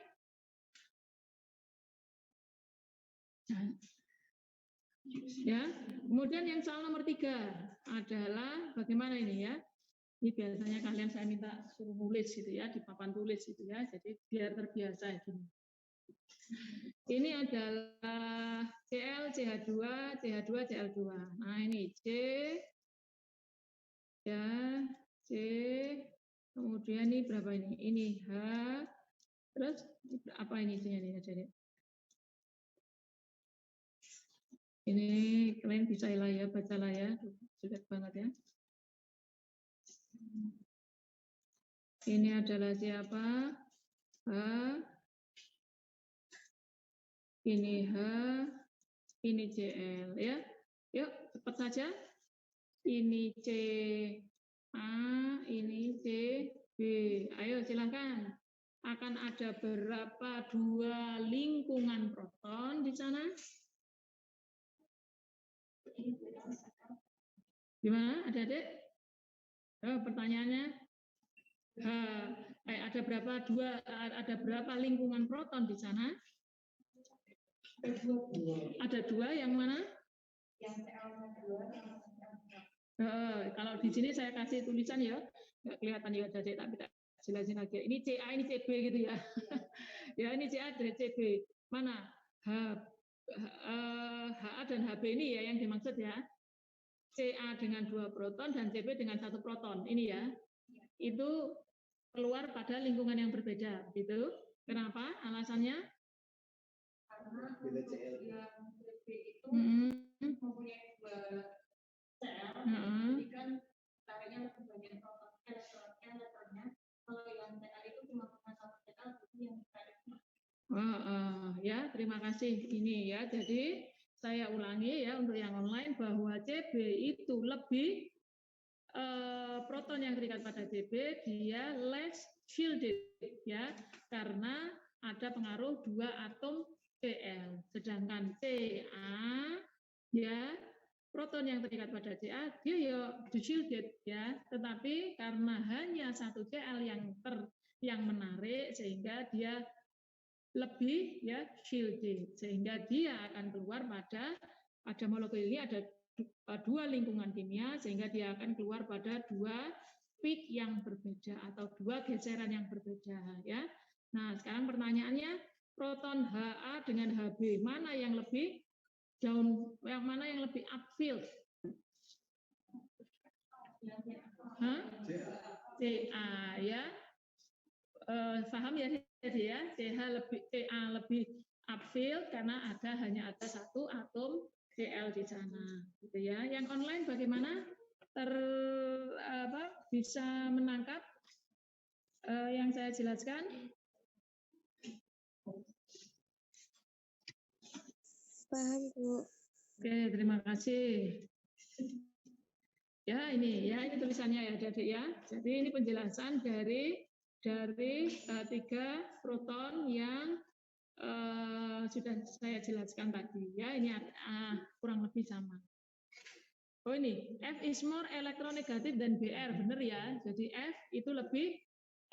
Ya. Kemudian yang soal nomor 3 adalah bagaimana ini ya? Ini biasanya kalian saya minta suruh nulis gitu ya, di papan tulis gitu ya. Jadi biar terbiasa gini. Ini adalah Cl, CH2, CH2, Cl2. Nah ini C, ya, C, kemudian ini berapa ini? Ini H, terus apa ini C-nya ini aja deh. Ini kalian bisa lah ya, bacalah ya, sudah banget ya. Ini adalah siapa? H, ini H, ini CL ya. Yuk, cepat saja. Ini C A, ini C B. Ayo silakan. Akan ada berapa dua lingkungan proton di sana? Gimana, adik-adik? Pertanyaannya, ada berapa lingkungan proton di sana? Ada dua, yang mana? Yang kalau di sini saya kasih tulisan ya, nggak kelihatan ya adik, tapi tak jelasin lagi. Ini CA, ini CB gitu ya. Ya, ini CA dari CB. Mana? HA dan HB ini ya yang dimaksud ya. CA dengan 2 proton dan CB dengan 1 proton. Ini ya. Itu keluar pada lingkungan yang berbeda, gitu. Kenapa? Alasannya? Karena yang CB itu mempunyai 2 sel, jadi kan caranya lebih banyak proton elektronnya. Kalau yang CA itu cuma 1 sel, jadi yang ditarik. Ya, terima kasih. Ini ya, jadi saya ulangi ya untuk yang online bahwa CB itu lebih proton yang terikat pada CB dia less shielded ya, karena ada pengaruh 2 atom Cl. Sedangkan CA ya, proton yang terikat pada CA dia ya shielded ya, tetapi karena hanya 1 Cl yang menarik sehingga dia lebih ya shielded, sehingga dia akan keluar pada molekul ini ada 2 lingkungan kimia, sehingga dia akan keluar pada 2 peak yang berbeda atau 2 geseran yang berbeda ya. Nah, sekarang pertanyaannya, proton HA dengan HB mana yang lebih down, yang mana yang lebih upfield? CA ya. Paham ya ya, CA lebih upfield karena hanya ada 1 atom Cl di sana, gitu ya. Yang online bagaimana? Bisa menangkap yang saya jelaskan? Paham, Bu. Oke, terima kasih. Ya, ini tulisannya ya, Adik ya. Jadi ini penjelasan dari 3 proton yang sudah saya jelaskan tadi ya. Ini kurang lebih sama. Oh ini, F is more elektronegatif than Br, benar ya. Jadi F itu lebih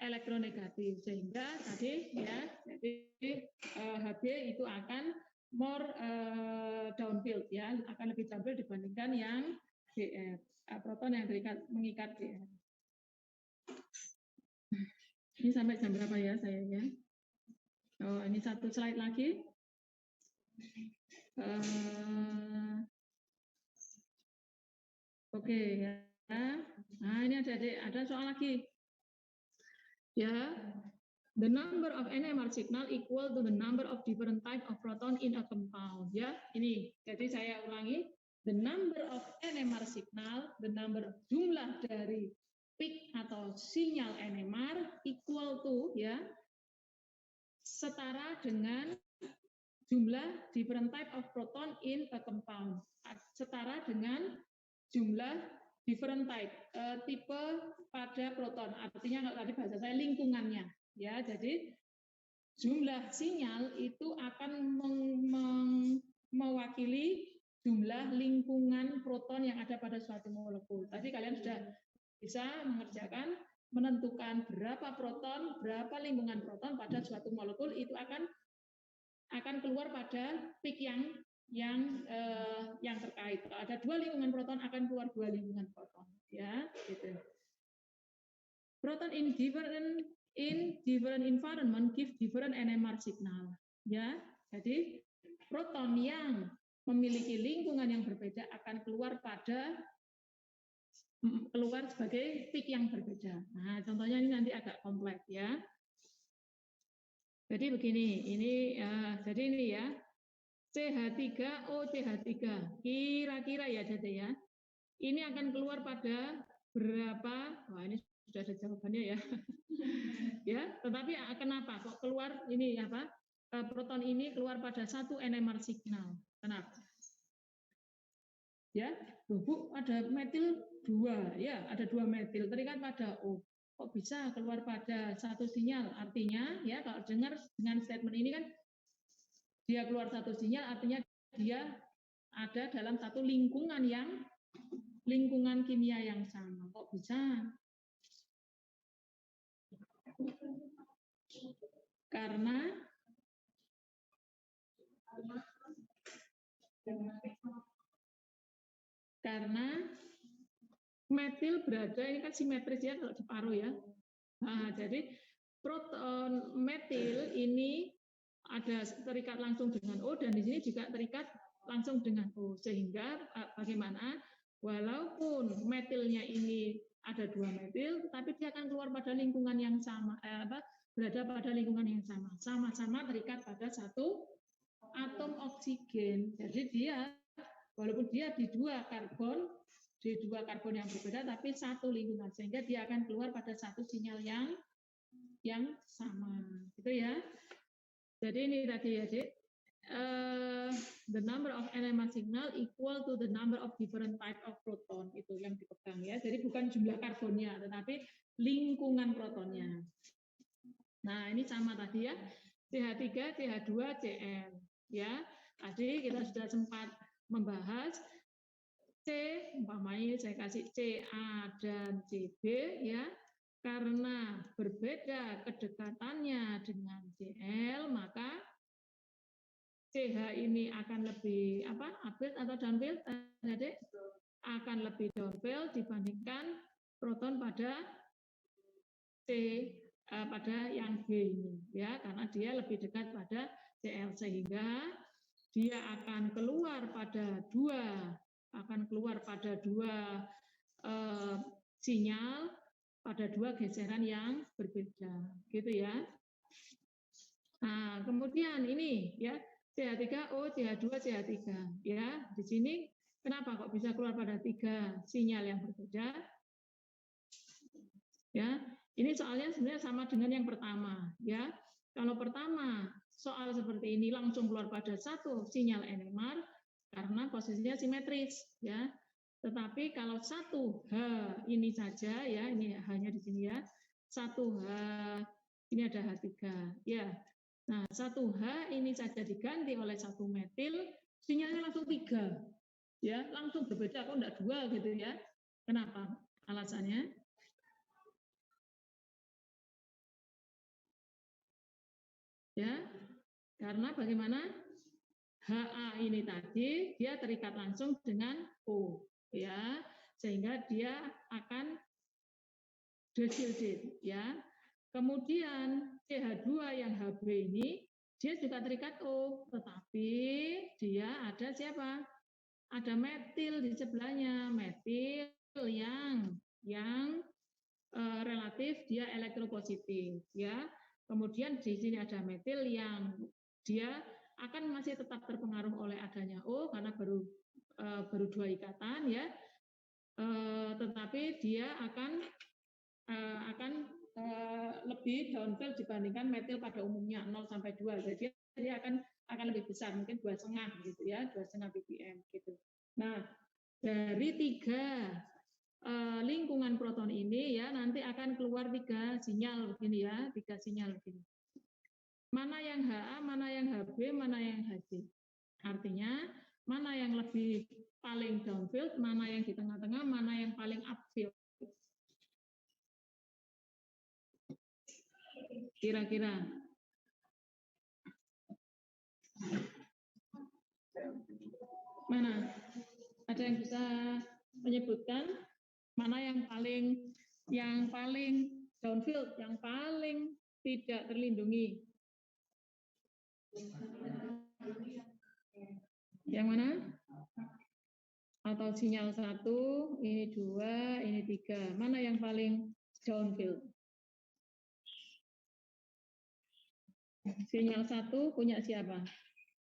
elektronegatif, sehingga tadi ya, jadi Hb itu akan more downfield ya, akan lebih downfield dibandingkan yang Br, proton yang mengikat Br. Ini sampai jam berapa ya saya ya? Oh, ini 1 slide lagi. Oke ya. Nah, ini ada soal lagi. Ya, the number of NMR signal equal to the number of different type of proton in a compound. Ya, ini. Jadi saya ulangi, the number of NMR signal, jumlah dari peak atau sinyal NMR equal to ya, setara dengan jumlah different type of proton in a compound. Setara dengan jumlah different type, tipe pada proton. Artinya kalau tadi bahasa saya lingkungannya. Ya, jadi jumlah sinyal itu akan mewakili jumlah lingkungan proton yang ada pada suatu molekul. Tadi kalian sudah bisa menentukan berapa proton, berapa lingkungan proton pada suatu molekul, itu akan keluar pada peak yang terkait. Kalau ada 2 lingkungan proton akan keluar 2 lingkungan proton, ya, gitu. Proton in different environment give different NMR signal, ya. Jadi proton yang memiliki lingkungan yang berbeda akan keluar pada keluar sebagai peak yang berbeda. Nah, contohnya ini nanti agak kompleks ya. Jadi begini, ini jadi ini ya, CH3O CH3. Kira-kira ya Dede ya. Ini akan keluar pada berapa? Wah, ini sudah ada jawabannya ya. Ya, tetapi kenapa kok keluar ini apa? Proton ini keluar pada satu NMR signal. Kenapa? Ya, Bu, ada metil 2, ya, ada 2 metil terikat pada O. Kok bisa keluar pada satu sinyal? Artinya, ya, kalau dengar dengan statement ini kan dia keluar satu sinyal, artinya dia ada dalam satu lingkungan kimia yang sama. Kok bisa? Karena metil berada, ini kan simetris ya kalau separuh ya. Nah, jadi proton metil ini ada terikat langsung dengan O dan di sini juga terikat langsung dengan O, sehingga bagaimana walaupun metilnya ini ada 2 metil, tapi dia akan keluar pada lingkungan yang sama, berada pada lingkungan yang sama, sama-sama terikat pada satu atom oksigen. Jadi dia walaupun dia di 2 karbon yang berbeda, tapi satu lingkungan, sehingga dia akan keluar pada satu sinyal yang sama, gitu ya. Jadi ini tadi ya, Dik. The number of NMR signal equal to the number of different type of proton, itu yang dipegang ya. Jadi bukan jumlah karbonnya, tetapi lingkungan protonnya. Nah, ini sama tadi ya, CH3, CH2, Cl ya. Tadi kita sudah sempat membahas C, umpamanya saya kasih Ca dan Cb ya. Karena berbeda kedekatannya dengan Cl, maka CH ini akan lebih upfield atau downfield, Adik? Akan lebih downfield dibandingkan proton pada pada yang B ini ya, karena dia lebih dekat pada Cl, sehingga dia akan keluar pada dua sinyal pada 2 geseran yang berbeda, gitu ya. Nah, kemudian ini ya, CH3O, CH2, CH3 ya. Di sini kenapa kok bisa keluar pada 3 sinyal yang berbeda? Ya, ini soalnya sebenarnya sama dengan yang pertama ya. Kalau pertama soal seperti ini langsung keluar pada satu sinyal NMR karena posisinya simetris ya. Tetapi kalau 1H ini saja ya, ini hanya di sini ya. 1H ini ada H3 ya. Nah, 1H ini saja diganti oleh 1 metil, sinyalnya langsung 3. Ya, langsung berbeda, kok enggak 2 gitu ya. Kenapa? Alasannya? Ya, karena bagaimana? HA ini tadi dia terikat langsung dengan O ya, sehingga dia akan deshielded ya. Kemudian CH2 yang Hb ini dia juga terikat O, tetapi dia ada siapa? Ada metil di sebelahnya, metil yang relatif dia elektropositif ya. Kemudian di sini ada metil yang dia akan masih tetap terpengaruh oleh adanya O karena baru 2 ikatan ya, tetapi dia akan lebih downfield dibandingkan metil pada umumnya 0 sampai 2. Jadi dia akan lebih besar, mungkin 2,5 gitu ya, 2,5 ppm gitu. Nah, dari 3 lingkungan proton ini ya nanti akan keluar 3 sinyal begini ya, 3 sinyal begini. Mana yang HA, mana yang HB, mana yang HC. Artinya mana yang lebih paling downfield, mana yang di tengah-tengah, mana yang paling upfield. Kira-kira. Mana? Ada yang bisa menyebutkan mana yang paling downfield, yang paling tidak terlindungi? Yang mana? Atau sinyal 1, ini 2, ini 3. Mana yang paling downfield? Sinyal 1 punya siapa?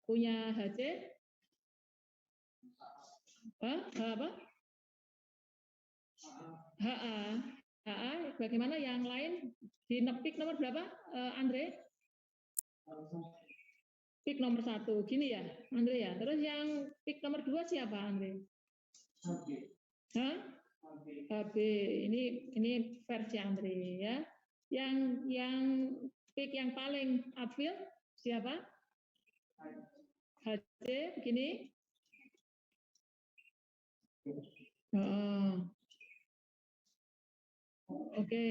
Punya HC? Apa? HA. HA, bagaimana yang lain? Di pik nomor berapa, Andre? Pik nomor 1, gini ya, Andre ya. Terus yang pik nomor 2 siapa, Andre? Hah? HB. Ini versi Andre ya. Yang pik yang paling upfield siapa? HC begini. Oke,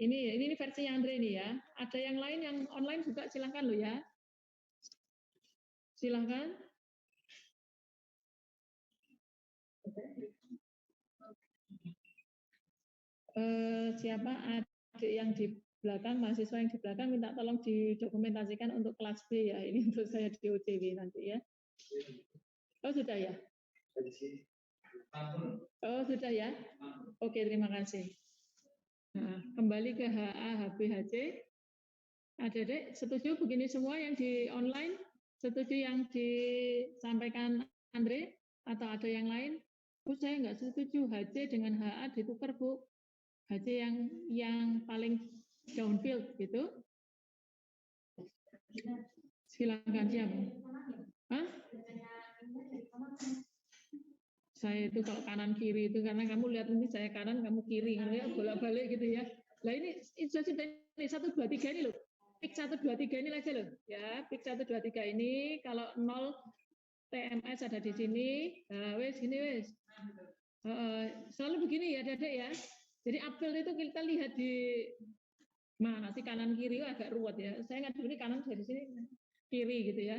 ini versi Andre ini ya. Ada yang lain yang online juga silahkan lo ya. Silahkan. Siapa adik yang di belakang, mahasiswa yang di belakang minta tolong didokumentasikan untuk kelas B ya. Ini untuk saya di OTW nanti ya. Oh sudah ya? Oh sudah ya? Oke, terima kasih. Nah, kembali ke HA, HB, HC. Adik-adik setuju begini semua yang di online? Setuju yang disampaikan Andre? Atau ada yang lain? Saya nggak setuju HC dengan HA ditukar, Bu. HC yang paling downfield gitu. Silakan siapa? Hah? Saya itu kalau kanan kiri itu karena kamu lihat ini saya kanan kamu kiri ya bolak-balik gitu ya. Lah ini sudah ini 1 2 3 ini loh. Pik 1 2 3 ini aja loh. Ya, pik 1 2 3 ini kalau 0 TMS ada di sini. Nah, wes gini wes. Selalu begini ya, Dedek ya. Jadi apel itu kita lihat di mana sih kanan kiri agak ruwet ya. Saya nggak ini kanan dari sini kiri gitu ya.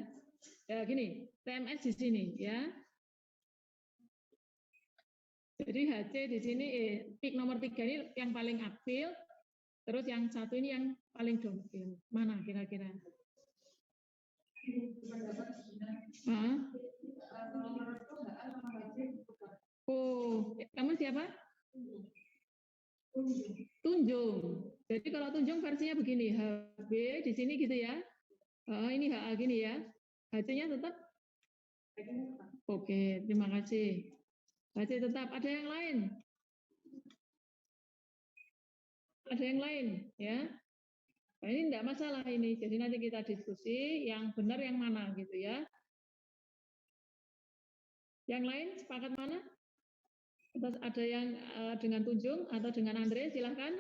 Ya gini, TMS di sini ya. Jadi HC di sini pik nomor 3 ini yang paling upfield, terus yang 1 ini yang paling downfield. Mana kira-kira? Oh, kamu siapa? Tunjung. Jadi kalau Tunjung versinya begini, HB di sini gitu ya. Ini HA gini ya. HC-nya tetap? Oke, terima kasih. HC tetap. Ada yang lain? Ada yang lain ya? Nah, ini enggak masalah ini. Jadi nanti kita diskusi yang benar yang mana gitu ya. Yang lain sepakat mana? Ada yang dengan Tunjung atau dengan Andre, silahkan.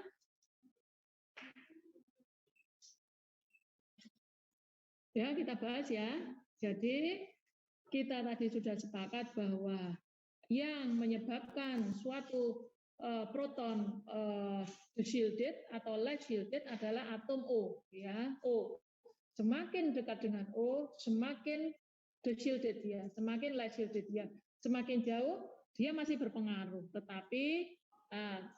Ya, kita bahas ya. Jadi kita tadi sudah sepakat bahwa yang menyebabkan suatu proton shielded atau less shielded adalah atom O, ya O. Semakin dekat dengan O, semakin shielded ya, semakin less shielded ya. Semakin jauh dia masih berpengaruh, tetapi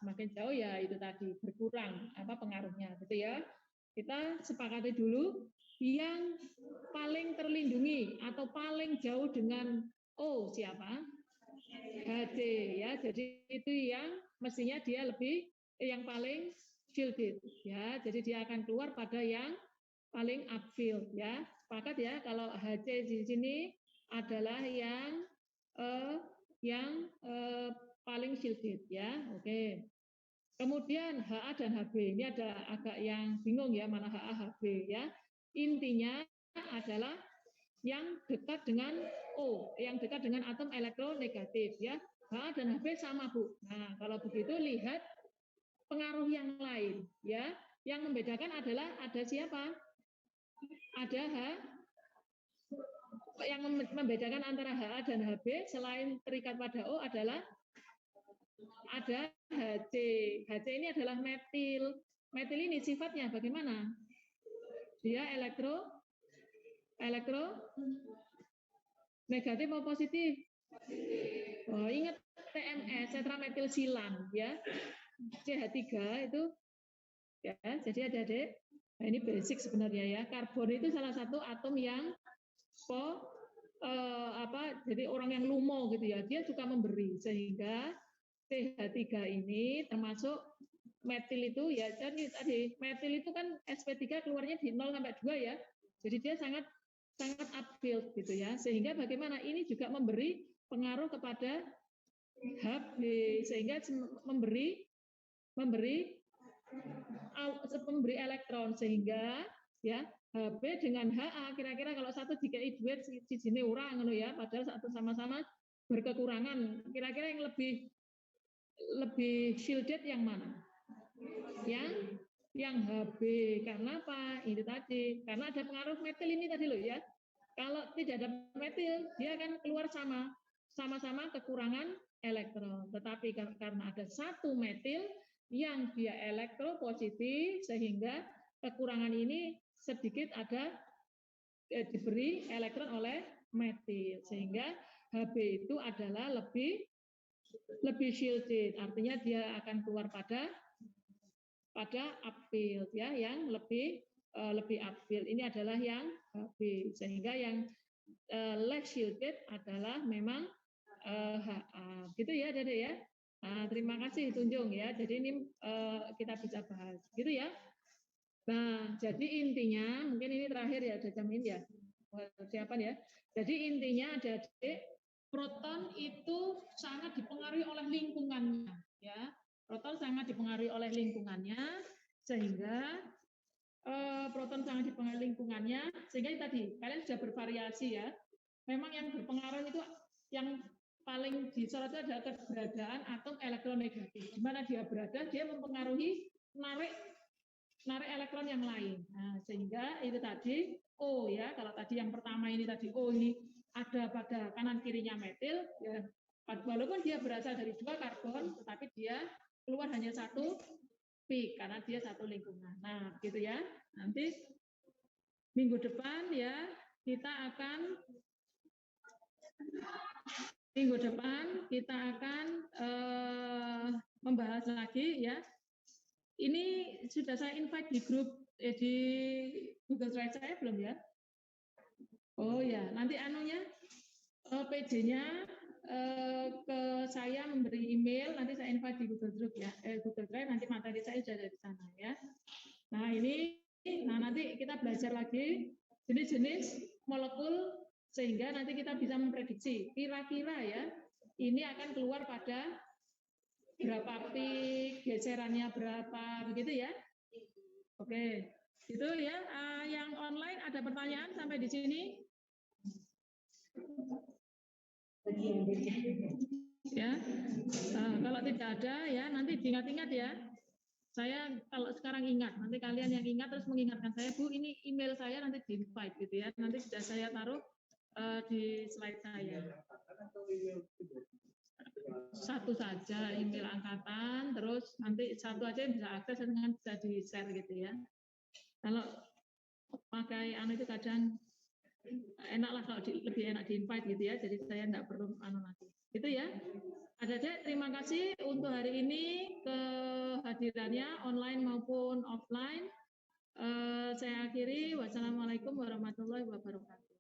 semakin jauh ya itu tadi berkurang apa pengaruhnya, gitu ya. Kita sepakati dulu yang paling terlindungi atau paling jauh dengan O siapa? HC ya, jadi itu yang mestinya dia lebih yang paling shielded ya, jadi dia akan keluar pada yang paling upfield ya. Sepakat ya kalau HC di sini adalah yang paling shielded ya. Oke. Kemudian HA dan HB ini ada agak yang bingung ya mana HA HB ya. Intinya adalah yang dekat dengan O, yang dekat dengan atom elektronegatif ya. HA dan HB sama, Bu. Nah, kalau begitu lihat pengaruh yang lain ya. Yang membedakan adalah ada siapa? Ada H. Yang membedakan antara HA dan HB selain terikat pada O adalah ada HC. HC ini adalah metil. Metil ini sifatnya bagaimana? Dia elektro negatif atau positif? Oh, ingat TMS, tetrametilsilan ya. CH3 itu ya, jadi adik-adik, nah ini basic sebenarnya ya. Karbon itu salah satu atom yang jadi orang yang lumo gitu ya, dia suka memberi, sehingga CH3 ini termasuk metil itu ya, tadi metil itu kan sp3 keluarnya di 0 sampai 2 ya, jadi dia sangat upfield gitu ya, sehingga bagaimana ini juga memberi pengaruh kepada Hb, sehingga memberi elektron, sehingga ya Hb dengan Ha kira-kira kalau satu dikai duit sijine ora ngono ya, padahal satu sama-sama berkekurangan, kira-kira yang lebih shielded yang mana? Yang Hb. Karena apa? Itu tadi, karena ada pengaruh metil ini tadi loh ya. Kalau tidak ada metil, dia akan keluar sama-sama kekurangan elektron. Tetapi karena ada satu metil yang dia elektropositif, sehingga kekurangan ini sedikit ada diberi elektron oleh metil, sehingga Hb itu adalah lebih shielded, artinya dia akan keluar pada upfield ya, yang lebih upfield. Ini adalah yang Hb, sehingga yang less shielded adalah memang Ha. Gitu ya, Dede ya. Nah, terima kasih Tunjung ya. Jadi ini kita bisa bahas, gitu ya. Nah, jadi intinya mungkin ini terakhir ya, ada jam ini ya, persiapan ya. Jadi intinya ada proton itu sangat dipengaruhi oleh lingkungannya, ya. Proton sangat dipengaruhi oleh lingkungannya, sehingga proton sangat dipengaruhi lingkungannya, sehingga tadi kalian sudah bervariasi ya. Memang yang berpengaruh itu yang paling disorot adalah keberadaan atom elektronegatif. Di mana dia berada, dia mempengaruhi narik elektron yang lain. Nah, sehingga itu tadi O ya, kalau tadi yang pertama ini tadi O ini ada pada kanan kirinya metil, ya, walaupun dia berasal dari 2 karbon, tetapi dia keluar hanya 1 peak karena dia satu lingkungan. Nah, gitu ya. Nanti minggu depan ya kita akan membahas lagi ya. Ini sudah saya invite di grup di Google Drive saya belum ya? Oh ya, nanti anunya PJ-nya ke saya memberi email, nanti saya invite di Google Drive ya. Google Drive, nanti materi saya sudah ada di sana ya. Nah ini, nanti kita belajar lagi jenis-jenis molekul, sehingga nanti kita bisa memprediksi kira-kira ya ini akan keluar pada berapa peak, geserannya berapa, begitu ya. Oke, itu ya. Yang online ada pertanyaan sampai di sini? Ya, kalau tidak ada ya nanti diingat-ingat ya. Saya kalau sekarang ingat, nanti kalian yang ingat terus mengingatkan saya, Bu, ini email saya nanti di invite gitu ya. Nanti sudah saya taruh di slide saya. Satu saja email angkatan, terus nanti satu aja yang bisa akses dengan bisa di share gitu ya. Kalau pakai itu kadang enak lah, kalau lebih enak di invite gitu ya, jadi saya enggak perlu lagi gitu ya. Ada terima kasih untuk hari ini kehadirannya online maupun offline. Saya akhiri, wassalamualaikum warahmatullahi wabarakatuh.